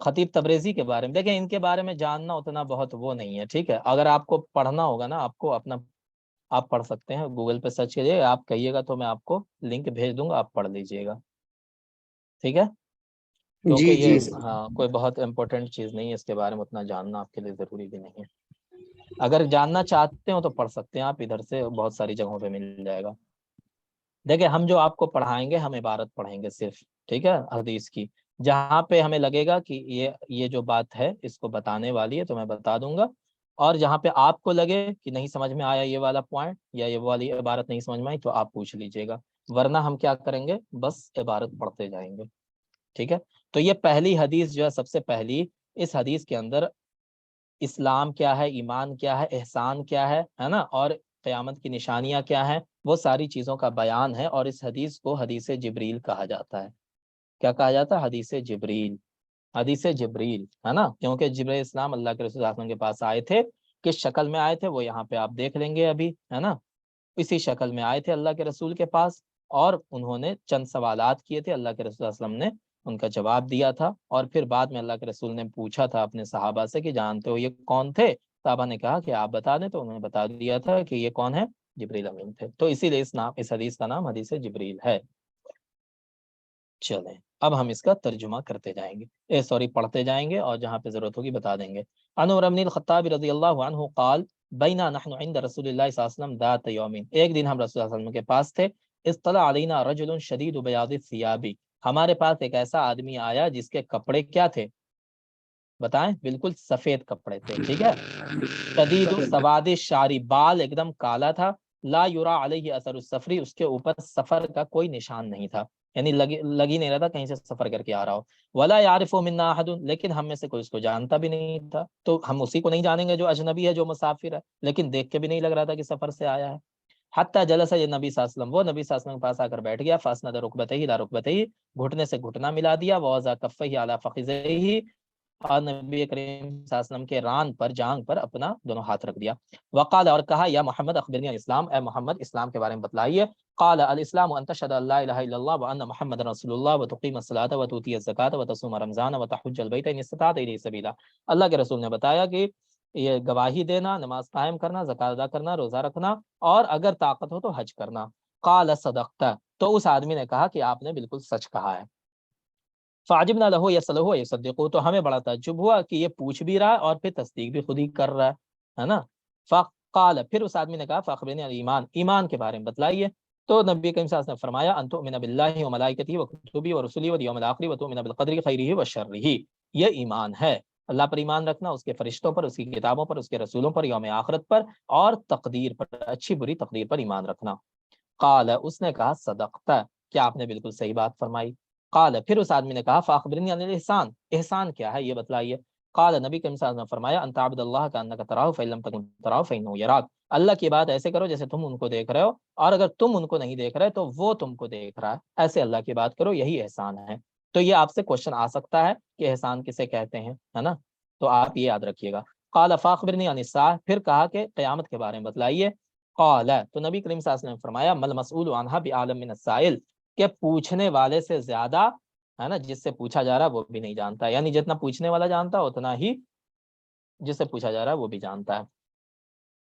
خطیب تبریزی کے بارے میں دیکھیں، ان کے بارے میں جاننا اتنا بہت وہ نہیں ہے، ٹھیک ہے. اگر آپ کو پڑھنا ہوگا نا، آپ کو اپنا آپ پڑھ سکتے ہیں، گوگل پہ سرچ کیجیے، آپ کہیے گا تو میں آپ کو لنک بھیج دوں گا، آپ پڑھ لیجیے گا، ٹھیک ہے. کیونکہ جی جی یہ ہاں کوئی بہت امپورٹنٹ چیز نہیں ہے، اس کے بارے میں اتنا جاننا آپ کے لیے ضروری بھی نہیں ہے. اگر جاننا چاہتے ہو تو پڑھ سکتے ہیں آپ، ادھر سے بہت ساری جگہوں پہ مل جائے گا. دیکھیں ہم جو آپ کو پڑھائیں گے، ہم عبارت پڑھیں گے صرف، ٹھیک ہے، حدیث کی. جہاں پہ ہمیں لگے گا کہ یہ جو بات ہے اس کو بتانے والی ہے تو میں بتا دوں گا، اور جہاں پہ آپ کو لگے کہ نہیں سمجھ میں آیا یہ والا پوائنٹ یا یہ والی عبارت نہیں سمجھ میں آئی تو آپ پوچھ لیجیے گا، ورنہ ہم کیا کریں گے، بس عبارت پڑھتے جائیں گے، ٹھیک ہے. تو یہ پہلی حدیث جو ہے، سب سے پہلی، اس حدیث کے اندر اسلام کیا ہے، ایمان کیا ہے، احسان کیا ہے نا، اور قیامت کی نشانیاں کیا ہیں، وہ ساری چیزوں کا بیان ہے. اور اس حدیث کو حدیث جبریل کہا جاتا ہے. کیا کہا جاتا ہے؟ حدیث جبریل. حدیث جبریل ہے نا، کیونکہ جبریل اسلام اللہ کے رسول صلی اللہ علیہ وسلم کے پاس آئے تھے. کس شکل میں آئے تھے وہ یہاں پہ آپ دیکھ لیں گے ابھی، ہے نا. اسی شکل میں آئے تھے اللہ کے رسول کے پاس، اور انہوں نے چند سوالات کیے تھے، اللہ کے رسول صلی اللہ علیہ وسلم نے ان کا جواب دیا تھا. اور پھر بعد میں اللہ کے رسول نے پوچھا تھا اپنے صحابہ سے کہ جانتے ہو یہ کون تھے؟ صحابہ نے کہا کہ آپ بتا دیں، تو انہوں نے بتا دیا تھا کہ یہ کون ہے، جبریل امین تھے. تو اسی لیے اس حدیث کا نام حدیث جبریل ہے. چلیں اب ہم اس کا ترجمہ کرتے جائیں گے، پڑھتے جائیں گے، اور جہاں پہ ضرورت ہوگی بتا دیں گے. عن عمر بن الخطاب رضی اللہ عنہ قال بینا نحن عند رسول اللہ صلی اللہ علیہ وسلم ذات یوم، ایک دن ہم رسول اللہ صلی اللہ علیہ وسلم کے پاس تھے. اطلع علینا رجل شدید بیاض الثیاب، ہمارے پاس ایک ایسا آدمی آیا جس کے کپڑے کیا تھے، بتائیں، بالکل سفید کپڑے تھے، ٹھیک ہے. شدید سواد الشعر، بال ایک دم کالا تھا. لا یرا علیہ اثر السفری، اس کے اوپر سفر کا کوئی نشان نہیں تھا، یعنی لگ ہی نہیں رہا تھا کہیں سے سفر کر کے آ رہا ہو. ولا یعرف منا احد، لیکن ہم میں سے کوئی اس کو جانتا بھی نہیں تھا. تو ہم اسی کو نہیں جانیں گے جو اجنبی ہے، جو مسافر ہے، لیکن دیکھ کے بھی نہیں لگ رہا تھا کہ سفر سے آیا ہے. حتی جلس یہ نبی صلی اللہ علیہ وسلم، وہ نبی صلی اللہ علیہ وسلم کے پاس آ کر بیٹھ گیا. فاسند رکبتیہ الی رکبتیہ، گھٹنے سے گھٹنا ملا دیا. ووضع کفیہ الی فخذیہ، اور نبی کریم صلی اللہ علیہ وسلم کے ران پر، جانگ پر اپنا دونوں ہاتھ رکھ دیا. وقال، اور کہا، یا محمد اخبرنی عن الاسلام، اے محمد اسلام کے بارے میں بتلائیے. قال الاسلام ان تشهد ان لا الہ الا اللہ وان محمد رسول اللہ وتقیم الصلاۃ وتؤتی الزکاۃ وتصوم رمضان وتحج البیت ان استطعت الیہ سبیلا. اللہ کے رسول نے بتایا کہ یہ گواہی دینا، نماز قائم کرنا، زکات ادا کرنا، روزہ رکھنا، اور اگر طاقت ہو تو حج کرنا. قال صدقت، تو اس آدمی نے کہا کہ آپ نے بالکل سچ کہا ہے. فعجبنا له يسأله ويصدقه، تو ہمیں بڑا تعجب ہوا کہ یہ پوچھ بھی رہا ہے اور پھر تصدیق بھی خود ہی کر رہا ہے نا. فقال، پھر اس آدمی نے کہا، فاخبرنی عن الایمان، ایمان کے بارے میں بتلائیے. تو نبی کریم صلی اللہ علیہ وسلم نے فرمایا، ان تؤمن باللہ وملائکتہ وکتبہ ورسلہ والیوم الآخر وتؤمن بالقدر خیرہ وشرہ، یہ ایمان ہے، اللہ پر ایمان رکھنا، اس کے فرشتوں پر، اس کی کتابوں پر، اس کے رسولوں پر، یوم آخرت پر، اور تقدیر پر، اچھی بری تقدیر پر ایمان رکھنا. قال، اس نے کہا، صدقت، کیا آپ نے بالکل صحیح بات فرمائی. قال، پھر اس آدمی نے کہا، فاخبرنی عن الاحسان، احسان کیا ہے یہ بتلائیے. قال، نبی کریم صلی اللہ علیہ وسلم نے فرمایا، ان تعبد اللہ کانک تراہ فإن لم تکن تراہ فإنہ یراک، اللہ کی بات ایسے کرو جیسے تم ان کو دیکھ رہے ہو، اور اگر تم ان کو نہیں دیکھ رہے تو وہ تم کو دیکھ رہا ہے، ایسے اللہ کی بات کرو، یہی احسان ہے. تو یہ آپ سے کوشچن آ سکتا ہے کہ احسان کسے کہتے ہیں، ہے نا، تو آپ یہ یاد رکھیے گا. قال فاخبرنی عن الساعہ، پھر کہا کہ قیامت کے بارے میں بتلائیے. قال، تو نبی کریم صلی اللہ علیہ وسلم نے فرمایا، مل مسئول عنہا بعالم من السائل، کہ پوچھنے والے سے زیادہ، ہے نا، جس سے پوچھا جا رہا ہے وہ بھی نہیں جانتا، یعنی جتنا پوچھنے والا جانتا ہے اتنا ہی جس سے پوچھا جا رہا ہے وہ بھی جانتا ہے.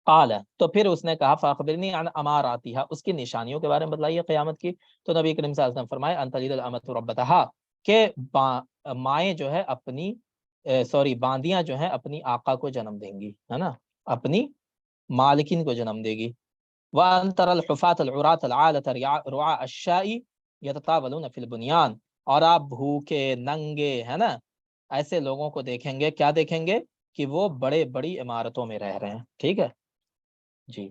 قال، تو پھر اس نے کہا، فاخبرنی عن اماراتها، اس کی نشانیوں کے بارے میں بتلائیے قیامت کی. تو نبی کریم صلی اللہ علیہ وسلم فرمایا، ان تلد الامۃ ربتها، کہ مائیں جو ہے اپنی باندیاں جو ہیں اپنی آقا کو جنم دیں گی، ہے نا، اپنی مالکین کو جنم دے گی. وَأَن تَرَى الْحُفَاةَ الْعُرَاةَ الْعَالَةَ رُعَاءَ الشَّاءِ يَتَطَاوَلُونَ فِي الْبُنْيَانِ، اور آپ بھوکے ننگے، ہے نا، ایسے لوگوں کو دیکھیں گے، کیا دیکھیں گے، کہ وہ بڑے بڑی عمارتوں میں رہ رہے ہیں، ٹھیک ہے جی.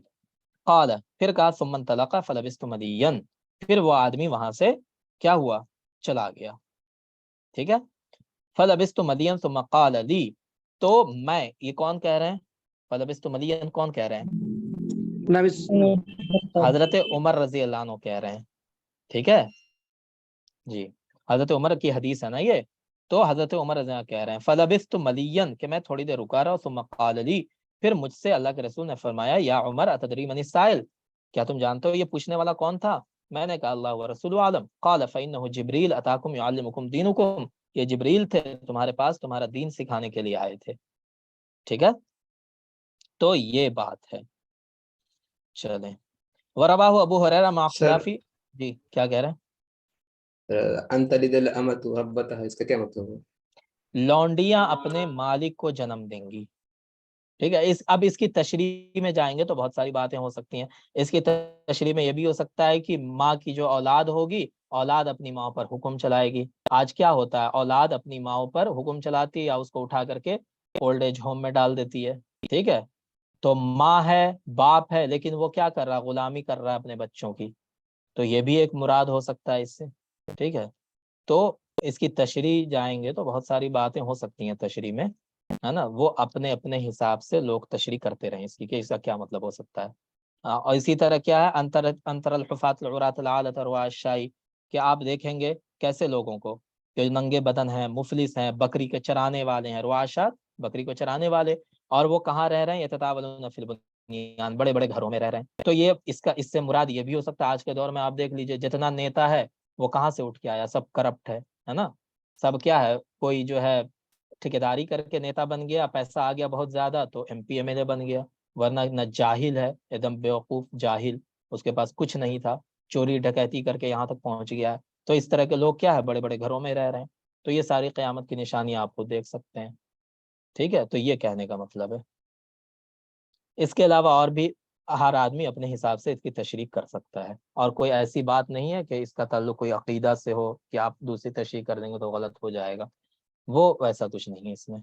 قال، پھر کہا، ثم انطلق فلبثت مليا، پھر وہ آدمی وہاں سے کیا ہوا، چلا گیا، ٹھیک ہے. فلبثت مليا ثم قال لي، تو میں، یہ کون کہہ رہے ہیں، فلبثت مليا کون کہہ رہے ہیں، حضرت عمر رضی اللہ عنہ کہہ رہے ہیں، ٹھیک ہے جی. حضرت عمر کی حدیث ہے نا یہ، تو حضرت عمر رضی اللہ عنہ کہہ رہے ہیں، فلبثت مليا، کہ میں تھوڑی دیر رکا رہا، ثم قال لي، پھر مجھ سے اللہ کے رسول نے فرمایا، یا عمر اتدری من السائل، کیا تم جانتے ہو یہ پوچھنے والا کون تھا. میں نے کہا، اللہ ورسولہ عالم. قال فإنه جبریل اتاکم یعلمکم دینکم، یہ جبریل تھے تمہارے پاس تمہارا دین سکھانے کے لیے آئے تھے. ٹھیک ہے, تو یہ بات ہے. چلیں, ورواہ ابو ہریرہ مع اختلافی. جی کیا کہہ رہے ہیں؟ ان تلد الامۃ ربتها, اس کا کیا مطلب ہے؟ لونڈیاں اپنے مالک کو جنم دیں گی. ٹھیک ہے, اب اس کی تشریح میں جائیں گے تو بہت ساری باتیں ہو سکتی ہیں. اس کی تشریح میں یہ بھی ہو سکتا ہے کہ ماں کی جو اولاد ہوگی, اولاد اپنی ماں پر حکم چلائے گی. آج کیا ہوتا ہے, اولاد اپنی ماں پر حکم چلاتی ہے یا اس کو اٹھا کر کے اولڈ ایج ہوم میں ڈال دیتی ہے. ٹھیک ہے, تو ماں ہے باپ ہے لیکن وہ کیا کر رہا ہے, غلامی کر رہا ہے اپنے بچوں کی. تو یہ بھی ایک مراد ہو سکتا ہے اس سے. ٹھیک ہے, تو اس کی تشریح جائیں گے تو بہت ساری باتیں ہو سکتی ہیں تشریح میں, ہے نا. وہ اپنے اپنے حساب سے لوگ تشریح کرتے رہیں اس کی کہ اس کا کیا مطلب ہو سکتا ہے. اور اسی طرح کیا ہے, انتر الحفاظ العراۃ العالۃ الرعاشائی, کہ آپ دیکھیں گے کیسے لوگوں کو جو ننگے بدن ہیں, مفلس ہیں, بکری کے چرانے والے ہیں, رعاشات بکری کو چرانے والے, اور وہ کہاں رہ رہے ہیں, یتطاولون فی البنیان, بڑے بڑے گھروں میں رہ رہے ہیں. تو یہ اس سے مراد یہ بھی ہو سکتا ہے. آج کے دور میں آپ دیکھ لیجئے جتنا نیتا ہے وہ کہاں سے اٹھ کے آیا, سب کرپٹ ہے نا. سب کیا ہے, کوئی جو ہے ٹھیکیداری کر کے نیتا بن گیا, پیسہ آ گیا بہت زیادہ تو M P M L A بن گیا, ورنہ نہ جاہل ہے, ایک دم بیوقوف جاہل, اس کے پاس کچھ نہیں تھا, چوری ڈکیتی کر کے یہاں تک پہنچ گیا ہے. تو اس طرح کے لوگ کیا ہے, بڑے بڑے گھروں میں رہ رہے ہیں. تو یہ ساری قیامت کی نشانیاں آپ کو دیکھ سکتے ہیں. ٹھیک ہے, تو یہ کہنے کا مطلب ہے. اس کے علاوہ اور بھی ہر آدمی اپنے حساب سے اس کی تشریح کر سکتا ہے, اور کوئی ایسی بات نہیں ہے کہ اس کا تعلق کوئی عقیدہ سے ہو کہ آپ دوسری تشریح کر دیں گے تو غلط ہو جائے گا. وہ ویسا کچھ نہیں ہے اس میں.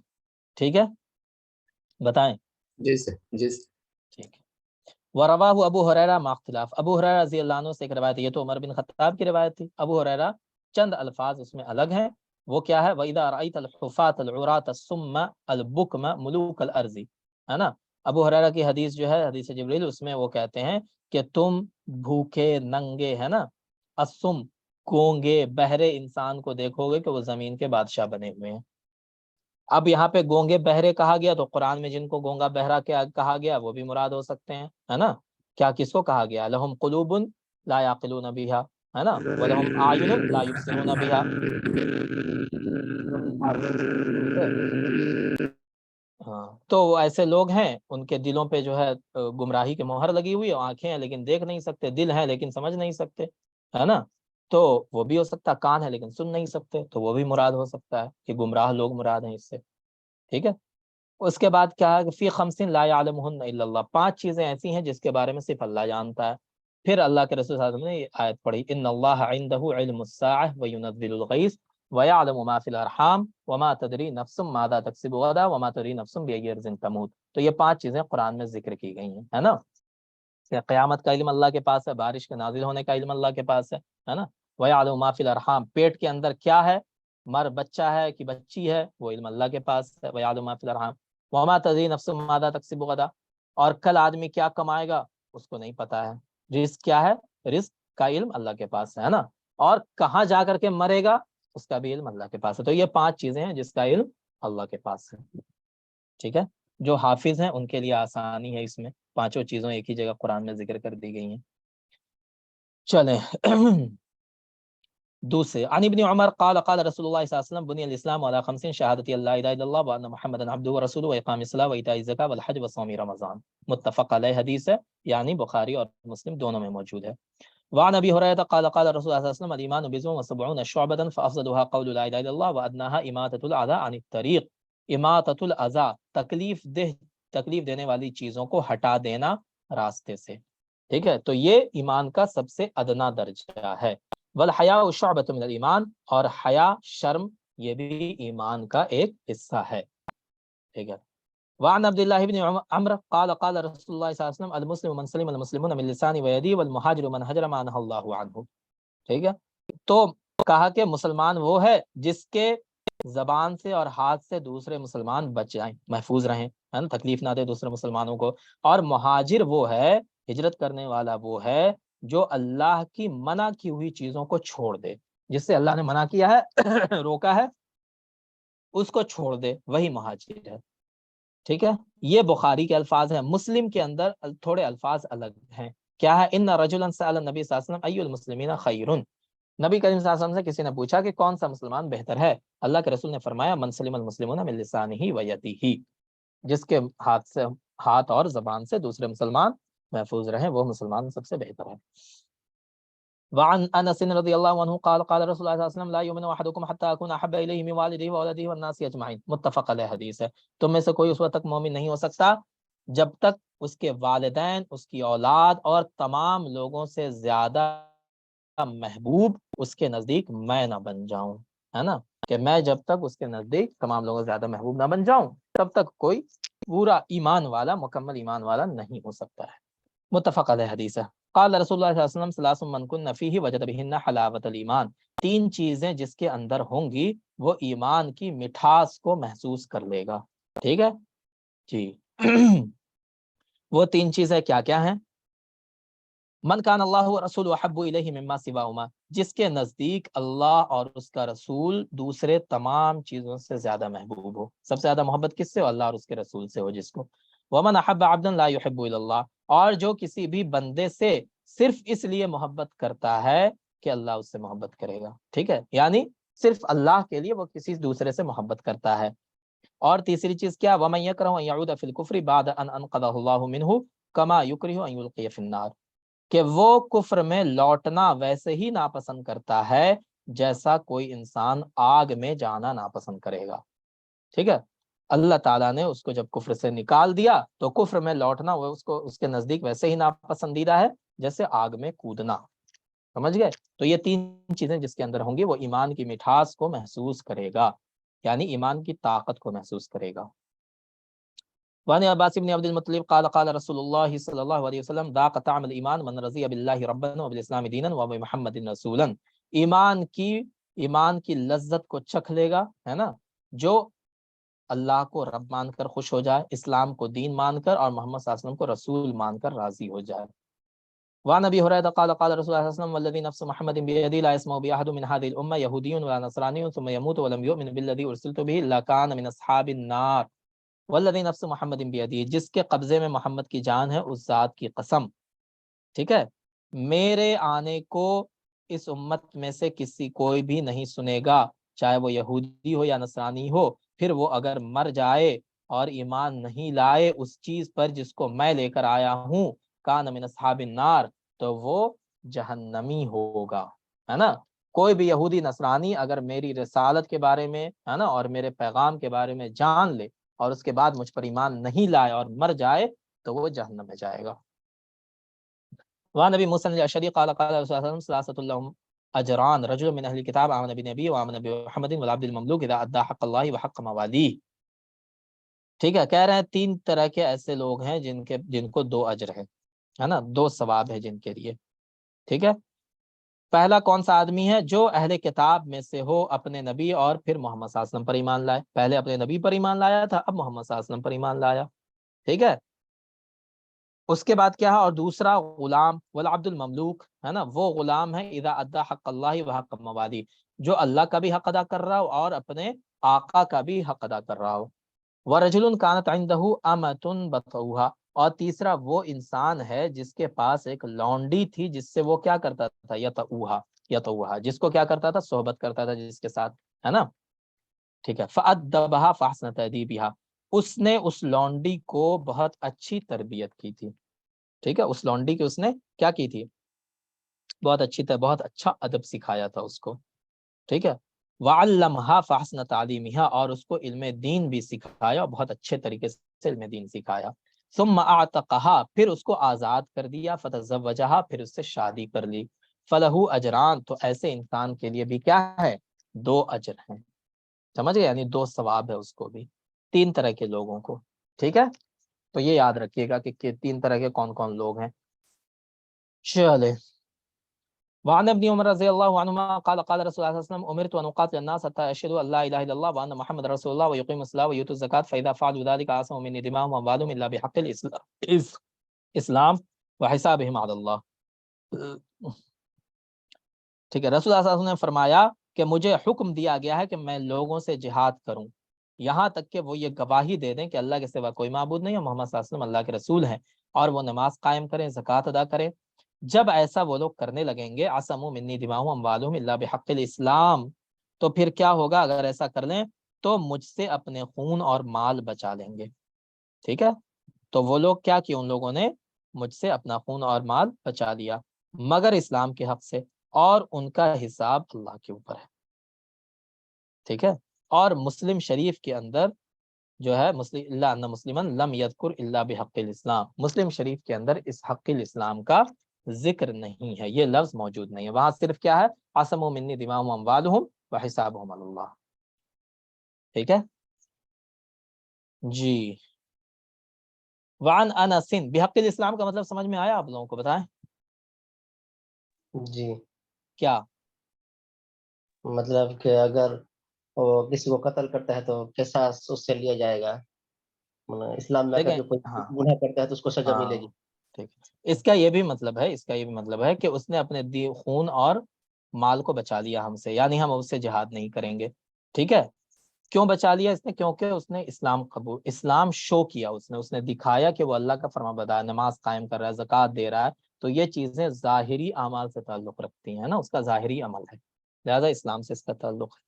ٹھیک ہے, بتائیں. جی سر, جی سر. ٹھیک ہے. ورواہ ابو ہریرہ مع اختلاف, ابو ہریرہ رضی اللہ عنہ سے ایک روایت ہے, یہ تو عمر بن خطاب کی روایت تھی. ابو ہریرہ چند الفاظ اس میں الگ ہیں. وہ کیا ہے, وَإِذَا رَأَيْتَ الْحُفَاةَ الْعُرَاةَ الصُّمَّ الْبُكْمَ مُلُوكَ الْأَرْضِ, ہے نا. ابو ہریرہ کی حدیث جو ہے, حدیث جبریل, اس میں وہ کہتے ہیں کہ تم بھوکے ننگے, ہے نا, الصم گونگے بہرے انسان کو دیکھو گے کہ وہ زمین کے بادشاہ بنے ہوئے ہیں. اب یہاں پہ گونگے بہرے کہا گیا تو قرآن میں جن کو گونگا بہرا کیا کہا گیا وہ بھی مراد ہو سکتے ہیں, ہے نا. کیا کس کو کہا گیا, لہم قلوب لا یعقلون بہا, ہے نا, ولہم اعین لا یبصرون بہا. ہاں, تو وہ ایسے لوگ ہیں ان کے دلوں پہ جو ہے گمراہی کے مہر لگی ہوئی, آنکھیں ہیں لیکن دیکھ نہیں سکتے, دل ہیں لیکن سمجھ نہیں سکتے, ہے نا. تو وہ بھی ہو سکتا ہے, کان ہے لیکن سن نہیں سکتے, تو وہ بھی مراد ہو سکتا ہے کہ گمراہ لوگ مراد ہیں اس سے. ٹھیک ہے. اس کے بعد کیا ہے, فی خمس لا یعلمہن الا اللہ, 5 چیزیں ایسی ہیں جس کے بارے میں صرف اللہ جانتا ہے. پھر اللہ کے رسول صلی اللہ علیہ وسلم نے یہ آیت پڑھی, ان اللہ عندہ علم الساعہ وینزل الغیث وَيَعْلَمُ مَا فِي الْأَرْحَامِ وَمَا تَدْرِي نَفْسٌ مَاذَا تَكْسِبُ غَدًا وَمَا تَدْرِي نَفْسٌ بِأَيِّ أَرْضٍ تَمُوتُ. تو یہ 5 چیزیں قرآن میں ذکر کی گئی ہیں, ہے نا. کہ قیامت کا علم اللہ کے پاس ہے, بارش کے نازل ہونے کا علم اللہ کے پاس ہے نا. وَيَعْلَمُ مَا فِي الْأَرْحَامِ, پیٹ کے اندر کیا ہے, بچہ ہے کہ بچی ہے, وہ علم اللہ کے پاس ہے. وَيَعْلَمُ مَا فِي الْأَرْحَامِ وَمَا تَدْرِي نَفْسٌ مَاذَا تَكْسِبُ غَدًا, اور کل آدمی کیا کمائے گا اس کو نہیں پتا ہے. رزق کیا ہے, رزق کا علم اللہ کے پاس ہے نا. اور کہاں جا کر کے مرے گا اس کا بھی علم اللہ کے پاس ہے. تو یہ 5 چیزیں ہیں جس کا علم اللہ کے پاس ہے. ٹھیک ہے, جو حافظ ہیں ان کے لیے آسانی ہے اس میں, 5 چیزوں ایک ہی جگہ قرآن میں ذکر کر دی گئی ہیں. چلیں دوسرے, عن ابن عمر قال قال رسول اللہ صلی اللہ علیہ وسلم بني الاسلام على 5 شهادة لا اله الا الله وان محمدا عبده ورسوله واقام الصلاة وايتاء الزكاة والحج وصوم رمضان. متفق علیہ حدیث ہے, یعنی بخاری اور مسلم دونوں میں موجود ہے. وعن ابي هريره قال قال رسول الله صلى الله عليه وسلم الايمان بضع وسبعون شعبة فافضلها قول لا اله الا الله وادناها اماطة الاذى عن الطريق. اماطة الاذى تکلیف دینے والی چیزوں کو ہٹا دینا راستے سے. ٹھیک ہے, تو یہ ایمان کا سب سے ادنا درجہ ہے. والحیاء شعبۃ من الایمان, اور حیا شرم یہ بھی ایمان کا ایک حصہ ہے. ٹھیک ہے. وعن عبد الله بن عمرو قال قال رسول الله صلی اللہ علیہ وسلم المسلم من سلم المسلمون من لسانه ويده والمهاجر من هجر ما نهى الله عنه. ٹھیک ہے, تو کہا کہ مسلمان وہ ہے جس کے زبان سے اور ہاتھ سے دوسرے مسلمان بچ جائیں, محفوظ رہیں, ہے نا, تکلیف نہ دے دوسرے مسلمانوں کو. اور مہاجر وہ ہے, ہجرت کرنے والا وہ ہے جو اللہ کی منع کی ہوئی چیزوں کو چھوڑ دے, جس سے اللہ نے منع کیا ہے روکا ہے اس کو چھوڑ دے, وہی مہاجر ہے. ٹھیک ہے, یہ بخاری کے الفاظ ہیں. مسلم کے اندر تھوڑے الفاظ الگ ہیں. کیا ہے, ان رجلا سأل النبی صلی اللہ علیہ وسلم ای المسلمین خیر, نبی کریم صلی اللہ علیہ وسلم سے کسی نے پوچھا کہ کون سا مسلمان بہتر ہے؟ اللہ کے رسول نے فرمایا من سلم المسلمون من لسانہ و یدہ، جس کے ہاتھ اور زبان سے دوسرے مسلمان محفوظ رہیں وہ مسلمان سب سے بہتر ہے۔ وعن انس رضی اللہ عنہ قال قال رسول اللہ صلی اللہ علیہ وسلم لا یؤمن احدکم حتی اکون احب الیہ من والدہ وولدہ والناس اجمعین، متفق علیہ حدیث ہے۔ تم میں سے کوئی اس وقت تک مومن نہیں ہو سکتا جب تک اس کے والدین، اس کی اولاد اور تمام لوگوں سے زیادہ محبوب اس کے نزدیک میں نہ بن جاؤں، ہے نا، کہ میں جب تک اس کے نزدیک تمام لوگوں سے زیادہ محبوب نہ بن جاؤں تب تک کوئی پورا ایمان والا، مکمل ایمان والا نہیں ہو سکتا ہے۔ متفق علیہ حدیث ہے۔ قال رسول اللہ صلی اللہ علیہ وسلم ثلاث من کن فیہ وجد بہن حلاوت الایمان، تین چیزیں جس کے اندر ہوں گی وہ ایمان کی مٹھاس کو محسوس کر لے گا، ٹھیک ہے جی۔ وہ تین چیزیں کیا کیا ہیں؟ من کان اللہ ورسول احب الیہ مما سواہما، جس کے نزدیک اللہ اور اس کا رسول دوسرے تمام چیزوں سے زیادہ محبوب ہو، سب سے زیادہ محبت کس سے ہو؟ اللہ اور اس کے رسول سے ہو جس کو۔ ومن احب عبدا لا يحب الا اللہ، اور جو کسی بھی بندے سے صرف اس لیے محبت کرتا ہے کہ اللہ اس سے محبت کرے گا، ٹھیک ہے، یعنی صرف اللہ کے لیے وہ کسی دوسرے سے محبت کرتا ہے۔ اور تیسری چیز کیا؟ ومن یکرہ ان یعود فی الکفر بعد ان انقذہ اللہ منہ کما یکرہ ان یلقی فی النار، کہ وہ کفر میں لوٹنا ویسے ہی ناپسند کرتا ہے جیسا کوئی انسان آگ میں جانا ناپسند کرے گا، ٹھیک ہے۔ اللہ تعالیٰ نے اس کو جب کفر سے نکال دیا تو کفر میں لوٹنا وہ اس کے نزدیک ویسے ہی ناپسندیدہ ہے جیسے آگ میں کودنا، سمجھ گئے؟ تو یہ تین چیزیں جس کے اندر ہوں گی وہ ایمان کی مٹھاس کو محسوس کرے گا، یعنی ایمان کی طاقت کو محسوس کرے گا۔ وعن عباس بن عبد المطلب قال قال رسول اللہ صلی اللہ علیہ وسلم ذاق طعم الایمان من رضی باللہ ربا وبالاسلام دینا وبمحمد رسولا، ایمان کی لذت کو چکھ لے گا، ہے نا، جو اللہ کو رب مان کر خوش ہو جائے، اسلام کو دین مان کر، اور محمد صلی اللہ علیہ وسلم کو رسول مان کر راضی ہو جائے۔ وعن ابی ہریرہ قال قال رسول اللہ صلی اللہ علیہ وسلم والذی نفس محمد بیدی لا يسمع باحد من هذه الامه یہودی ولا نصرانی ثم يموت ولم يؤمن بالذی ارسلت به الا كان من اصحاب النار، والذی نفس محمد بیدی، جس کے قبضے میں محمد کی جان ہے اس ذات کی قسم، ٹھیک ہے، میرے آنے کو اس امت میں سے کوئی بھی نہیں سنے گا، چاہے وہ یہودی ہو یا نصرانی ہو، پھر وہ اگر مر جائے اور ایمان نہیں لائے اس چیز پر جس کو میں لے کر آیا ہوں، کان من اصحاب النار، تو وہ جہنمی ہوگا، ہے نا۔ کوئی بھی یہودی نصرانی اگر میری رسالت کے بارے میں، ہے نا، اور میرے پیغام کے بارے میں جان لے اور اس کے بعد مجھ پر ایمان نہیں لائے اور مر جائے تو وہ جہنم میں جائے گا۔ وعن نبی موسیٰ الاشعری قال قال رسول اللہ صلی اللہ علیہ وسلم ثلاثۃ لهم اجران رجل من اہل الکتاب آمن بنبی وآمن بمحمد والعبد المملوک اذا ادى حق اللہ وحق موالیہ، ٹھیک ہے، کہہ رہے ہیں تین طرح کے ایسے لوگ ہیں جن کو دو اجر ہے نا، دو ثواب ہے جن کے لیے، ٹھیک ہے۔ پہلا کون سا آدمی ہے؟ جو اہل کتاب میں سے ہو، اپنے نبی اور پھر محمد صلی اللہ علیہ وسلم پر ایمان لائے، پہلے اپنے نبی پر ایمان لایا تھا، اب محمد صلی اللہ علیہ وسلم پر ایمان لایا، ٹھیک ہے۔ اس کے بعد کیا ہے؟ اور دوسرا غلام، والعبد المملوک، ہے نا، وہ غلام ہے اذا ادى حق اللہ وحق موالی، جو اللہ کا بھی حق ادا کر رہا ہو اور اپنے آقا کا بھی حق ادا کر رہا ہو۔ ورجل كانت عنده امة بطؤها، اور تیسرا وہ انسان ہے جس کے پاس ایک لونڈی تھی جس سے وہ کیا کرتا تھا؟ یطؤها، جس کو کیا کرتا تھا؟ صحبت کرتا تھا جس کے ساتھ، ہے نا، ٹھیک ہے۔ فأدبها فحسن تأديبها، اس نے اس لونڈی کو بہت اچھی تربیت کی تھی، ٹھیک ہے، اس لونڈی کی اس نے کیا کی تھی؟ بہت اچھا ادب سکھایا تھا اس کو، ٹھیک ہے۔ وعلمها فحسن تعلیمها، اور اس کو علم دین بھی سکھایا، بہت اچھے طریقے سے علم دین سکھایا۔ ثم اعتقها، پھر اس کو آزاد کر دیا، فتزوجها، پھر اس سے شادی کر لی، فلہ اجران، تو ایسے انسان کے لیے بھی کیا ہے؟ دو اجر ہیں، سمجھ گئے، یعنی دو ثواب ہے اس کو بھی، تین طرح کے لوگوں کو، ٹھیک ہے۔ تو یہ یاد رکھیے گا کہ تین طرح کے کون کون لوگ ہیں۔ چلے، وعن ابن عمر رضی اللہ عنہما قال قال رسول اللہ صلی اللہ علیہ وسلم امرت ان اقاتل الناس حتى يشهدوا ان لا اله الا الله وان محمد رسول الله ويقيموا الصلاه ويؤتوا الزكاه فاذا فعلوا ذلك عصموا مني دماءهم واموالهم الا بحق الاسلام وحسابهم على الله، ٹھیک ہے۔ رسول اللہ صلی اللہ علیہ وسلم نے فرمایا کہ مجھے حکم دیا گیا ہے کہ میں لوگوں سے جہاد کروں یہاں تک کہ وہ یہ گواہی دے دیں کہ اللہ کے سوا کوئی معبود نہیں ہے، محمد صلی اللہ علیہ وسلم اللہ کے رسول ہیں، اور وہ نماز قائم کریں، زکوٰۃ ادا کریں، جب ایسا وہ لوگ کرنے لگیں گے عصموا منی دماؤہم اموالہم الا بحق الاسلام، تو پھر کیا ہوگا اگر ایسا کر لیں تو مجھ سے اپنے خون اور مال بچا لیں گے. ٹھیک ہے، تو وہ لوگ کیا کیا، ان لوگوں نے مجھ سے اپنا خون اور مال بچا لیا مگر اسلام کے حق سے، اور ان کا حساب اللہ کے اوپر ہے. ٹھیک ہے، اور مسلم شریف کے اندر جو ہے الا ان مسلمن لم یذکر الا بحق الاسلام، مسلم شریف کے اندر اس حق الاسلام کا ذکر نہیں ہے، یہ لفظ موجود نہیں ہے. وہاں صرف کیا ہے، عصموا منی دماؤہم اموالہم وحسابہم علی اللہ. ٹھیک ہے جی. وعن انس بحق الاسلام کا مطلب سمجھ میں آیا آپ لوگوں کو؟ بتائیں جی، کیا. مطلب کہ اگر وہ کسی کو قتل کرتا ہے تو قصاص اس سے لیا جائے گا، مطلب اسلام میں اگر دیکھیں جو کوئی ہاں گناہ کرتا ہے تو اس کو سزا ملے گی. ہاں ٹھیک ہے، اس کا یہ بھی مطلب ہے، اس کا یہ بھی مطلب ہے کہ اس نے اپنے خون اور مال کو بچا لیا ہم سے، یعنی ہم اس سے جہاد نہیں کریں گے. ٹھیک ہے، کیوں بچا لیا اس نے؟ کیونکہ اس نے اسلام شو کیا، اس نے دکھایا کہ وہ اللہ کا فرما بردار، نماز قائم کر رہا ہے، زکوٰۃ دے رہا ہے. تو یہ چیزیں ظاہری اعمال سے تعلق رکھتی ہیں نا، اس کا ظاہری عمل ہے، لہذا اسلام سے اس کا تعلق ہے.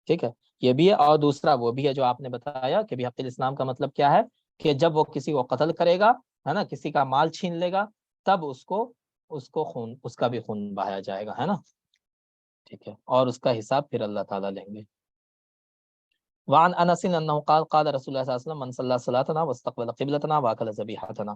ٹھیک ہے، یہ بھی ہے. اور دوسرا وہ بھی ہے جو آپ نے بتایا کہ بحق الاسلام کا مطلب کیا ہے، کہ جب وہ کسی کو قتل کرے گا ہے نا، کسی کا مال چھین لے گا، تب اس کو خون، اس کا بھی خون بہایا جائے گا، ہے نا. ٹھیک ہے، اور اس کا حساب پھر اللہ تعالیٰ لیں گے. وعن انس انه قال قال رسول اللہ صلی اللہ علیہ وسلم من صلی صلاتنا واستقبل قبلتنا واکل ذبیحتنا،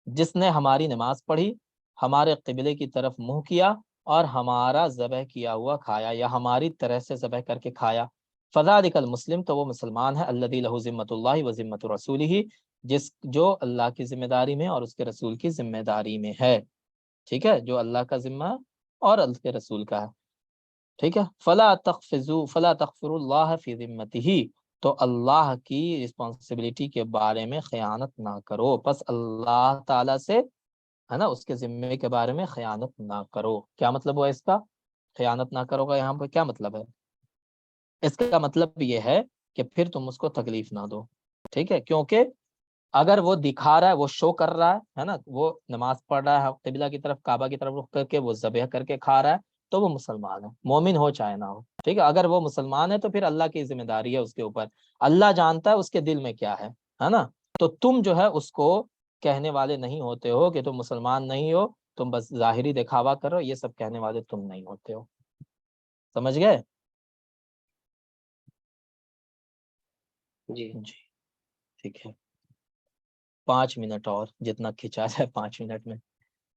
جس نے ہماری نماز پڑھی، ہمارے قبلے کی طرف منہ کیا، اور ہمارا ذبح کیا ہوا کھایا، یا ہماری طرح سے ذبح کر کے کھایا، فذلک المسلم، تو وہ مسلمان ہے، الذی لہ ذمۃ اللہ و ذمۃ رسولہ، جو اللہ کی ذمہ داری میں اور اس کے رسول کی ذمہ داری میں ہے. ٹھیک ہے، جو اللہ کا ذمہ اور اللہ کے رسول کا ہے. ٹھیک ہے، فلا تغفروا اللہ فی ذمتہ، تو اللہ کی رسپانسبلٹی کے بارے میں خیانت نہ کرو، پس اللہ تعالیٰ سے ہے نا اس کے ذمے کے بارے میں خیانت نہ کرو. کیا مطلب ہوا اس کا، خیانت نہ کرو گا یہاں پہ کیا مطلب ہے؟ اس کا مطلب یہ ہے کہ پھر تم اس کو تکلیف نہ دو. ٹھیک ہے، کیونکہ اگر وہ دکھا رہا ہے، وہ شو کر رہا ہے نا، وہ نماز پڑھ رہا ہے، قبلہ کی طرف، کعبہ کی طرف رخ کر کے وہ ذبح کر کے کھا رہا ہے، تو وہ مسلمان ہے، مومن ہو چاہے نہ ہو. ٹھیک ہے، اگر وہ مسلمان ہے تو پھر اللہ کی ذمہ داری ہے اس کے اوپر، اللہ جانتا ہے اس کے دل میں کیا ہے نا. تو تم جو ہے اس کو کہنے والے نہیں ہوتے ہو کہ تم مسلمان نہیں ہو، تم بس ظاہری دکھاوا کرو، یہ سب کہنے والے تم نہیں ہوتے ہو. سمجھ گئے؟ جی جی ٹھیک ہے، 5 منٹ اور، جتنا کھنچا جائے 5 منٹ میں.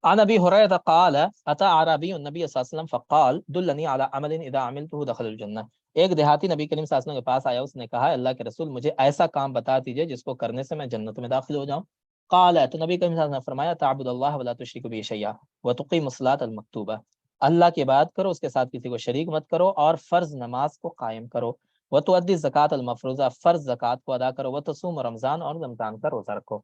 عن ابی ہریرہ قال اتى اعرابی النبی صلی اللہ علیہ وسلم فقال دلنی علی عمل اذا عملته دخل الجنہ، ایک دیہاتی نبی کریم صلی اللہ علیہ وسلم کے پاس آیا، اس نے کہا اللہ کے رسول مجھے ایسا کام بتا دیجئے جس کو کرنے سے میں جنت میں داخل ہو جاؤں. قال، تو نبی کریم صلی اللہ علیہ وسلم نے فرمایا تعبد اللہ ولا تشرک به شیئا وتقیم الصلاۃ المکتوبہ، اللہ کی عبادت کرو، اس کے ساتھ کسی کو شریک مت کرو، اور فرض نماز کو قائم کرو، وتؤدی الزکوٰۃ المفروضہ، فرض زکوٰۃ کو ادا کرو، وتصوم رمضان، اور رمضان کا روزہ رکھو.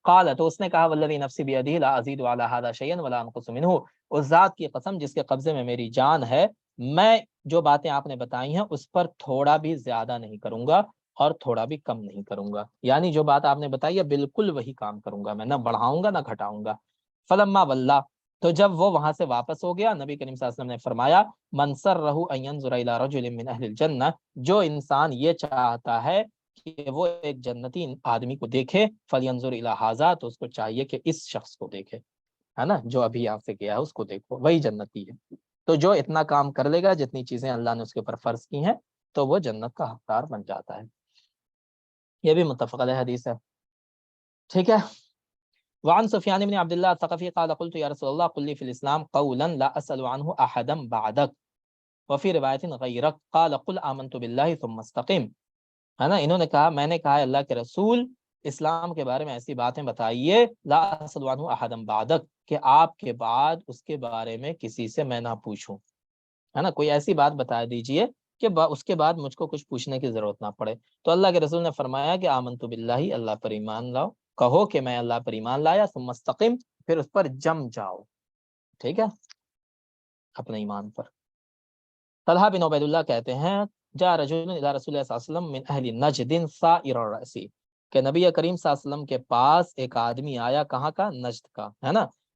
قال، تو اس نے کہا والذی نفسی بیدہ لا ازید علی ھذا شیئا ولا انقص منہ، اس ذات کی قسم جس کے قبضے میں میری جان ہے، میں جو باتیں آپ نے بتائی ہیں اس پر تھوڑا بھی زیادہ نہیں کروں گا اور تھوڑا بھی کم نہیں کروں گا، یعنی جو بات آپ نے بتائی ہے بالکل وہی کام کروں گا، میں نہ بڑھاؤں گا نہ گھٹاؤں گا. فلما ولّا، تو جب وہ وہاں سے واپس ہو گیا، نبی کریم صلی اللہ علیہ وسلم نے فرمایا من سرہ ان ینظر الی رجل من اہل الجنہ، جو انسان یہ چاہتا ہے کہ وہ ایک جنتی آدمی کو دیکھے، فلینظر الی ھذا، تو اس کو چاہیے کہ اس شخص کو دیکھے، ہے نا، جو ابھی آپ سے گیا ہے اس کو دیکھو، وہی جنتی ہے. تو جو اتنا کام کر لے گا، جتنی چیزیں اللہ نے اس کے اوپر فرض کی ہیں، تو وہ جنت کا حقدار بن جاتا ہے. یہ بھی متفق علیہ حدیث ہے. ٹھیک ہے. وعن سفیان بن عبد اللہ الثقفی قال قلت یا رسول اللہ قل لی فی الاسلام قولا لا اسأل عنہ احدا بعدک وفی روایت غیرک قال قل آمنت باللہ ثم استقم، ہے نا. انہوں نے کہا، میں نے کہا اللہ کے رسول اسلام کے بارے میں ایسی باتیں بتائیے، لا اسأل عنہ احدا بعدک، کہ آپ کے بعد اس کے بارے میں کسی سے میں نہ پوچھوں، ہے نا. کوئی ایسی بات بتا دیجئے کہ اس کے بعد مجھ کو کچھ پوچھنے کی ضرورت نہ پڑے. تو اللہ کے رسول نے فرمایا کہ آمنت باللہ، اللہ پر ایمان لاؤ، کہو کہ میں اللہ پر ایمان لایا، ثم استقم، پھر اس پر جم جاؤ. ٹھیک ہے، اپنے ایمان پر. طلحہ بن عبید اللہ کہتے ہیں جاء رجل الی رسول اللہ صلی اللہ علیہ وسلم من اہل نجد ثائر الرأس، کہ نبی کریم صلی اللہ علیہ وسلم کے پاس ایک آدمی آیا، کہاں کا؟ نجد کا، ہے نا.